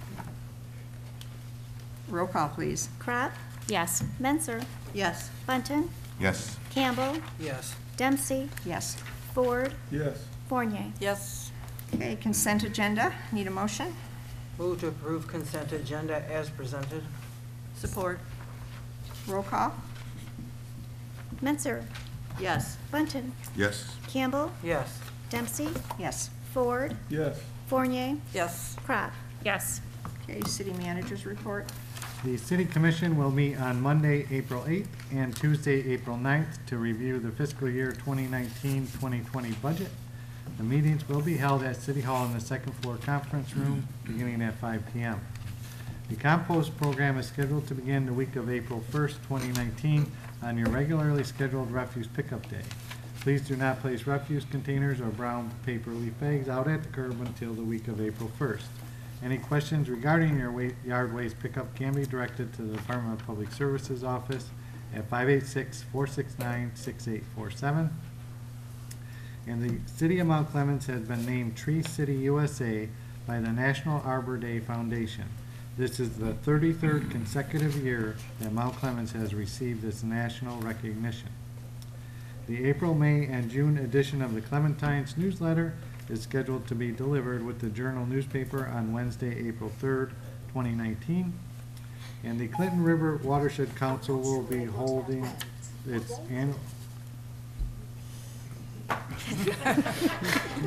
S2: Roll call, please.
S15: Crop,
S8: Yes.
S15: Menzer,
S17: Yes.
S15: Bunton,
S14: Yes.
S15: Campbell,
S18: Yes.
S15: Dempsey,
S2: Yes.
S15: Ford,
S16: Yes.
S15: Fournier.
S7: Yes.
S2: Okay, consent agenda. Need a motion?
S18: Move to approve consent agenda as presented.
S17: Support.
S2: Roll call.
S15: Menzer,
S17: Yes.
S15: Bunton,
S14: Yes.
S15: Campbell,
S18: Yes.
S15: Dempsey,
S2: Yes.
S15: Ford,
S16: Yes.
S15: Fournier,
S7: Yes.
S15: Crop.
S8: Yes.
S2: Okay, city managers report.
S13: The city commission will meet on Monday, April 8th and Tuesday, April 9th to review the fiscal year 2019-2020 budget. The meetings will be held at City Hall in the second floor conference room beginning at 5 p.m. The compost program is scheduled to begin the week of April 1st, 2019 on your regularly scheduled refuse pickup day. Please do not place refuse containers or brown paper leaf bags out at the curb until the week of April 1st. Any questions regarding your yard waste pickup can be directed to the Department of Public Services office at 586-469-6847. And the City of Mount Clemens has been named Tree City USA by the National Arbor Day Foundation. This is the 33rd consecutive year that Mount Clemens has received this national recognition. The April, May, and June edition of the Clementines newsletter is scheduled to be delivered with the Journal newspaper on Wednesday, April 3rd, 2019. And the Clinton River Watershed Council will be holding its annual...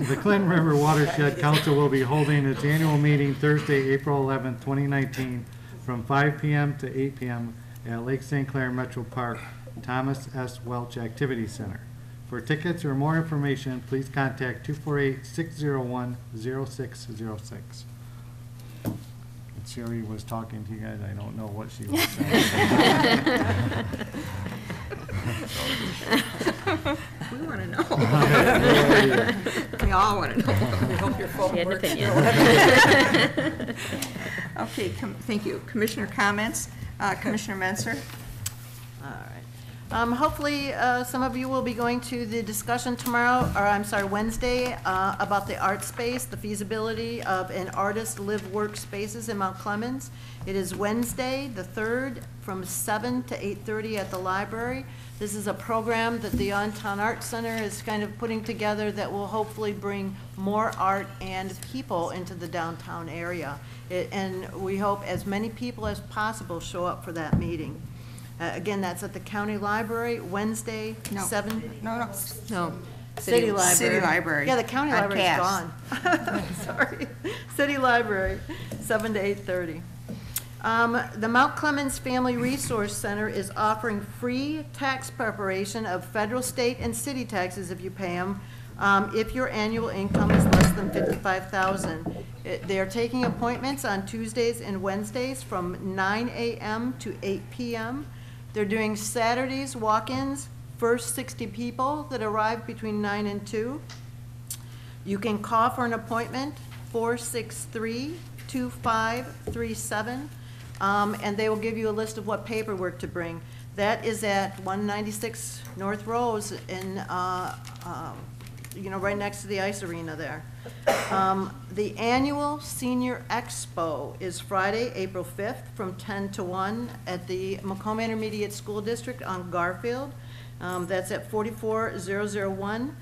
S13: The Clinton River Watershed Council will be holding its annual meeting Thursday, April 11th, 2019, from 5 p.m. to 8 p.m. at Lake St. Clair Metro Park, Thomas S. Welch Activity Center. For tickets or more information, please contact 248-601-0606. Sherry was talking to you guys. I don't know what she was saying.
S2: We want to know. We all want to know.
S7: We hope your phone
S8: She had an
S7: works.
S8: opinion.
S2: Okay, thank you. Commissioner comments? Commissioner Menser?
S17: All right. Hopefully, some of you will be going to the discussion tomorrow, or I'm sorry, Wednesday, about the art space, the feasibility of an artist live work spaces in Mount Clemens. It is Wednesday, the 3rd, from 7 to 8:30 at the library. This is a program that the Downtown Art Center is kind of putting together that will hopefully bring more art and people into the downtown area. And we hope as many people as possible show up for that meeting. Again, that's at the county library, Wednesday,
S2: No.
S17: 7.
S2: No.
S8: No.
S17: City Library.
S2: City Library.
S17: Yeah, the county
S2: On
S17: library's
S2: Cass.
S17: gone. Sorry. City Library, 7 to 8:30. The Mount Clemens Family Resource Center is offering free tax preparation of federal, state, and city taxes if you pay them, if your annual income is less than $55,000. They are taking appointments on Tuesdays and Wednesdays from 9 a.m. to 8 p.m. They're doing Saturdays walk-ins, first 60 people that arrive between 9 and 2. You can call for an appointment, 463-2537, and they will give you a list of what paperwork to bring. That is at 196 North Rose in, right next to the ice arena there. The annual Senior Expo is Friday, April 5th, from 10 to 1 at the Macomb Intermediate School District on Garfield. That's at 44001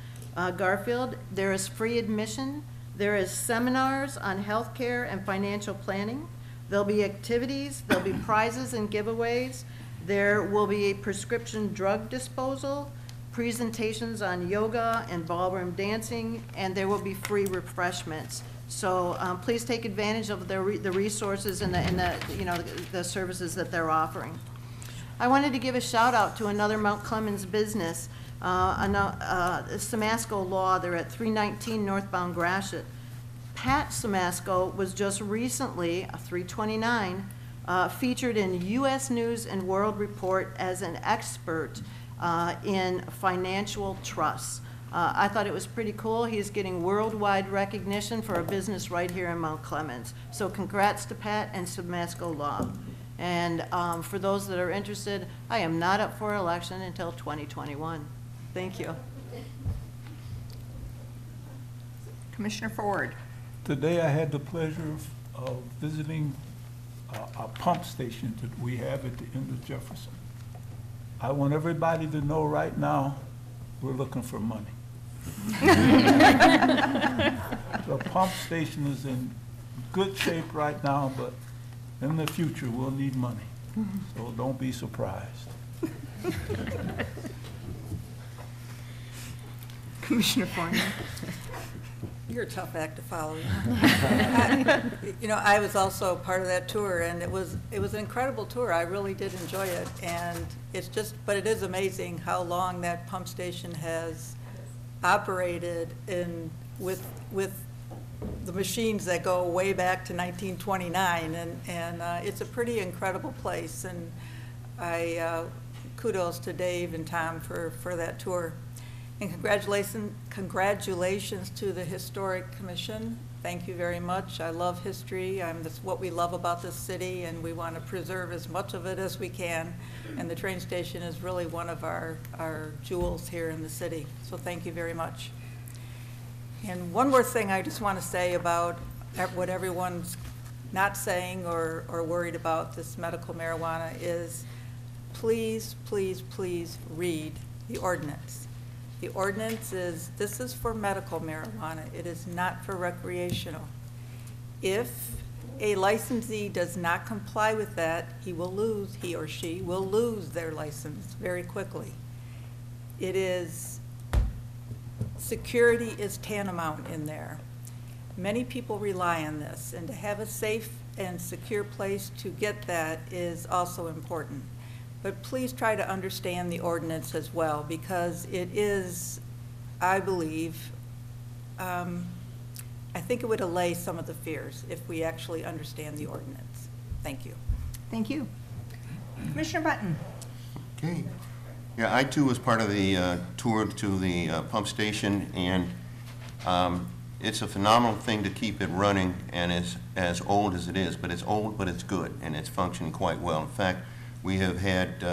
S17: Garfield. There is free admission. There is seminars on healthcare and financial planning. There'll be activities, there'll be prizes and giveaways. There will be a prescription drug disposal, presentations on yoga and ballroom dancing, and there will be free refreshments. So please take advantage of the resources and the services that they're offering. I wanted to give a shout out to another Mount Clemens business, Samasco Law. They're at 319 northbound Gratiot. Pat Samasco was just recently, 329, featured in U.S. News and World Report as an expert in financial trusts. I thought it was pretty cool. He's getting worldwide recognition for a business right here in Mount Clemens. So congrats to Pat and Samasco Law. And for those that are interested, I am not up for election until 2021. Thank you.
S2: Commissioner Ford.
S16: Today I had the pleasure of visiting a pump station that we have at the end of Jefferson. I want everybody to know right now, we're looking for money. The pump station is in good shape right now, but in the future, we'll need money. So don't be surprised.
S2: Commissioner Foreman.
S7: You're a tough act to follow. You know, I was also part of that tour, and it was an incredible tour. I really did enjoy it, and but it is amazing how long that pump station has operated with the machines that go way back to 1929, and it's a pretty incredible place. And I kudos to Dave and Tom for that tour. And congratulations to the Historic Commission. Thank you very much. I love history. That's what we love about this city, and we want to preserve as much of it as we can. And the train station is really one of our jewels here in the city. So thank you very much. And one more thing I just want to say about what everyone's not saying or worried about this medical marijuana is please, please, please read the ordinance. The ordinance this is for medical marijuana. It is not for recreational. If a licensee does not comply with that, he or she will lose their license very quickly. Security is tantamount in there. Many people rely on this, and to have a safe and secure place to get that is also important. But please try to understand the ordinance as well, because it is, I believe, I think it would allay some of the fears if we actually understand the ordinance. Thank you.
S2: Thank you. Commissioner Button.
S14: Okay. Yeah, I too was part of the tour to the pump station, and it's a phenomenal thing to keep it running, and it's as old as it is, but it's old, but it's good, and it's functioning quite well. In fact, we have had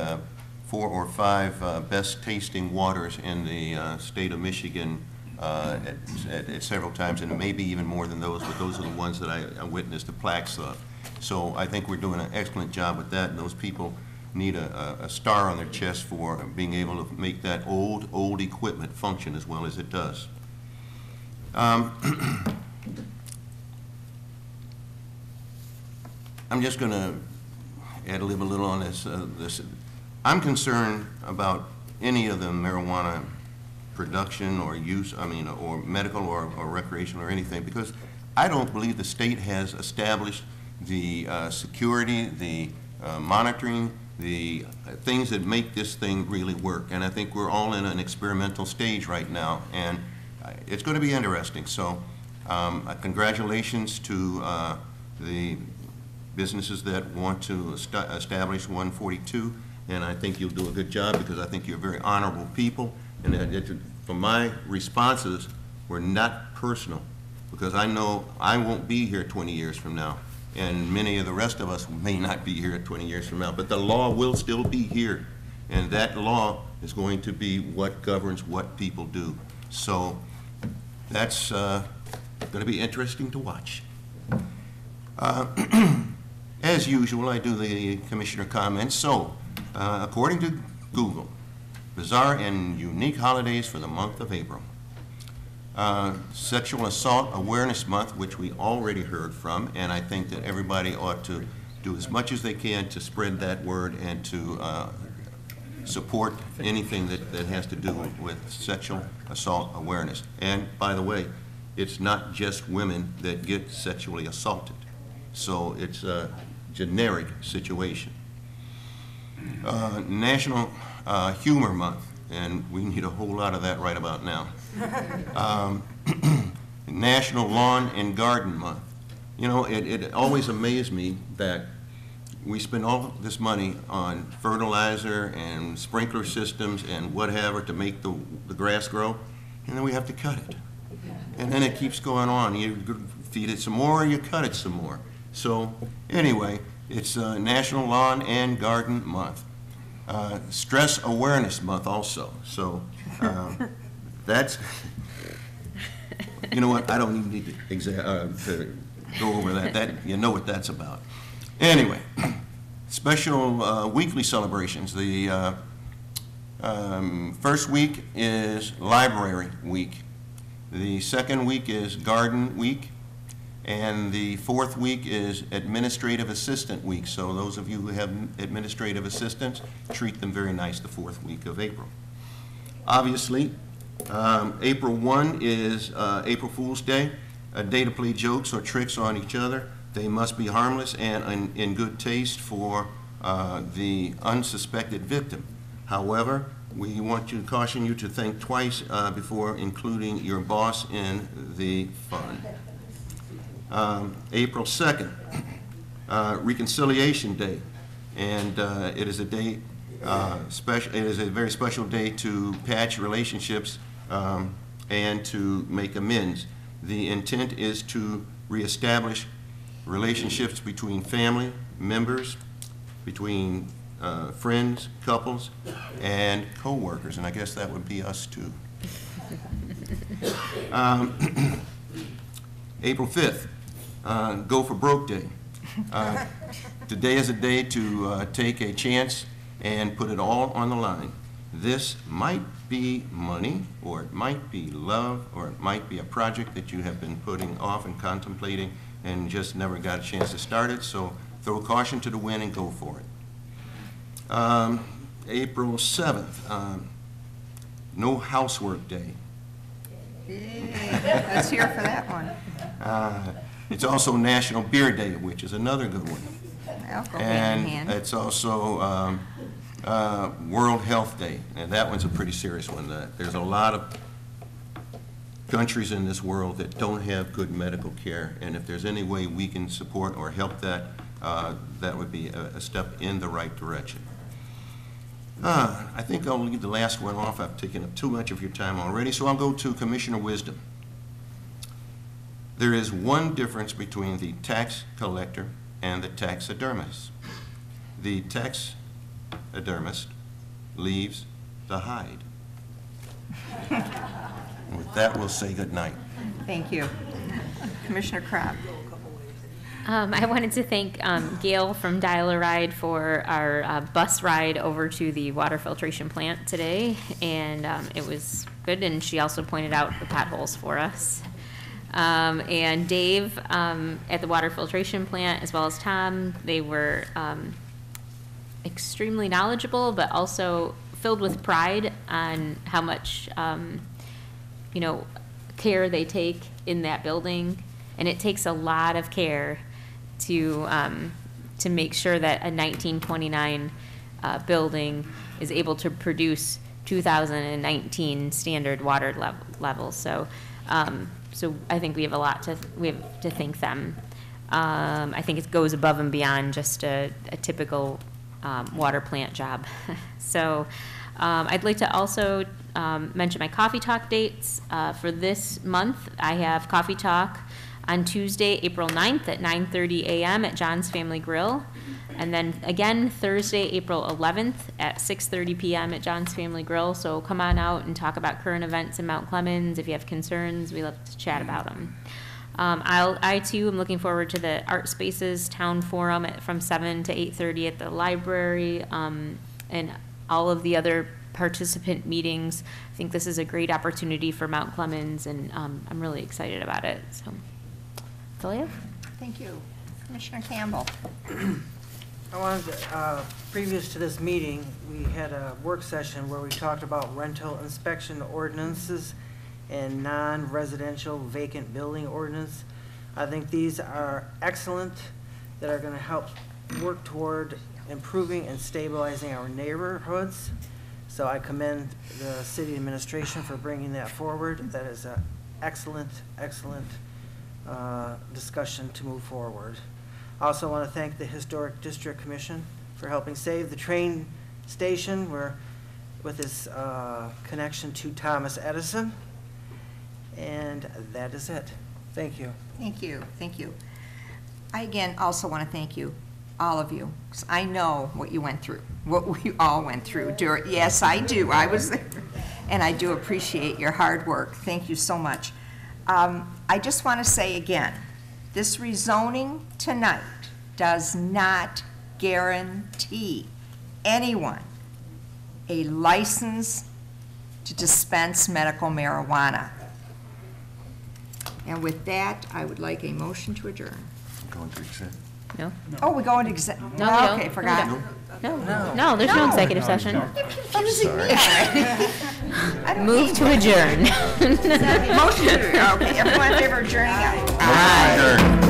S14: 4 or 5 best tasting waters in the state of Michigan at several times, and maybe even more than those, but those are the ones that I witnessed the plaques of. So I think we're doing an excellent job with that, and those people need a star on their chest for being able to make that old equipment function as well as it does. I'm just going to ad-lib a little on this. I'm concerned about any of the marijuana production or use, or medical or recreational or anything, because I don't believe the state has established the security, the monitoring, the things that make this thing really work. And I think we're all in an experimental stage right now, and it's going to be interesting. So congratulations to the businesses that want to establish 142, and I think you'll do a good job, because I think you're very honorable people. And from my responses were not personal, because I know I won't be here 20 years from now, and many of the rest of us may not be here 20 years from now, but the law will still be here, and that law is going to be what governs what people do. So that's going to be interesting to watch. As usual, I do the commissioner comments. So, according to Google, bizarre and unique holidays for the month of April. Sexual Assault Awareness Month, which we already heard from, and I think that everybody ought to do as much as they can to spread that word and to support anything that has to do with sexual assault awareness. And by the way, it's not just women that get sexually assaulted. So it's a generic situation. National Humor Month, and we need a whole lot of that right about now. National Lawn and Garden Month. You know, it always amazed me that we spend all this money on fertilizer and sprinkler systems and whatever to make the grass grow, and then we have to cut it. And then it keeps going on. You feed it some more, you cut it some more. So anyway, It's National Lawn and Garden Month. Stress Awareness Month also. So that's, you know what, I don't even need to go over that. You know what that's about. Anyway, special weekly celebrations. The first week is Library Week. The second week is Garden Week. And the fourth week is Administrative Assistant Week. So those of you who have administrative assistants, treat them very nice the fourth week of April. Obviously, April 1 is April Fool's Day, a day to play jokes or tricks on each other. They must be harmless and in good taste for the unsuspected victim. However, we want to caution you to think twice before including your boss in the fun. April 2nd, Reconciliation Day, and it is a day it is a very special day to patch relationships and to make amends. The intent is to reestablish relationships between family members, between friends, couples, and co-workers, and I guess that would be us too. April 5th, Go for Broke Day. Today is a day to take a chance and put it all on the line. This might be money, or it might be love, or it might be a project that you have been putting off and contemplating and just never got a chance to start it, so throw caution to the wind and go for it. April 7th, No Housework Day.
S2: Let's hear for that one.
S14: It's also National Beer Day, which is another good one.
S2: Alcohol
S14: And
S2: in hand.
S14: it's also World Health Day, and that one's a pretty serious one. There's a lot of countries in this world that don't have good medical care, and if there's any way we can support or help that, that would be a step in the right direction. I think I'll leave the last one off. I've taken up too much of your time already, so I'll go to Commissioner Wisdom. There is one difference between the tax collector and the taxidermist. The taxidermist leaves the hide. And with that, we'll say good night.
S2: Thank you. Commissioner Crabbe.
S8: I wanted to thank Gail from Dial-A-Ride for our bus ride over to the water filtration plant today, and it was good, and she also pointed out the potholes for us. And Dave at the water filtration plant, as well as Tom, they were extremely knowledgeable, but also filled with pride on how much, care they take in that building. And it takes a lot of care to make sure that a 1929 building is able to produce 2019 standard water levels. So I think we have to thank them. I think it goes above and beyond just a typical water plant job. So I'd like to also mention my Coffee Talk dates. For this month, I have Coffee Talk on Tuesday, April 9th at 9:30 a.m. at John's Family Grill. And then again, Thursday, April 11th at 6:30 p.m. at John's Family Grill. So come on out and talk about current events in Mount Clemens. If you have concerns, we love to chat about them. I too am looking forward to the Art Spaces Town Forum from 7 to 8:30 at the library, and all of the other participant meetings. I think this is a great opportunity for Mount Clemens, and I'm really excited about it. So that's all I have.
S2: Thank you. Commissioner Campbell.
S18: I wanted to, previous to this meeting, we had a work session where we talked about rental inspection ordinances and non-residential vacant building ordinance. I think these are excellent, that are going to help work toward improving and stabilizing our neighborhoods. So I commend the city administration for bringing that forward. That is an excellent, excellent discussion to move forward. I also want to thank the Historic District Commission for helping save the train station with its connection to Thomas Edison. And that is it. Thank you.
S2: Thank you. Thank you. I again also want to thank you. all of you, 'cause I know what you went through, what we all went through during, yes, I do, I was there, and I do appreciate your hard work. Thank you so much. I just want to say again, this rezoning tonight does not guarantee anyone a license to dispense medical marijuana. And with that, I would like a motion to adjourn.
S14: Going to accept.
S8: No?
S2: Oh, we go into exec,
S8: No, we don't.
S2: okay,
S8: No,
S2: forgot.
S8: we No, there's no executive session. Move to adjourn.
S2: Motion to, okay, everyone in favor of adjourning?
S14: Adjourn.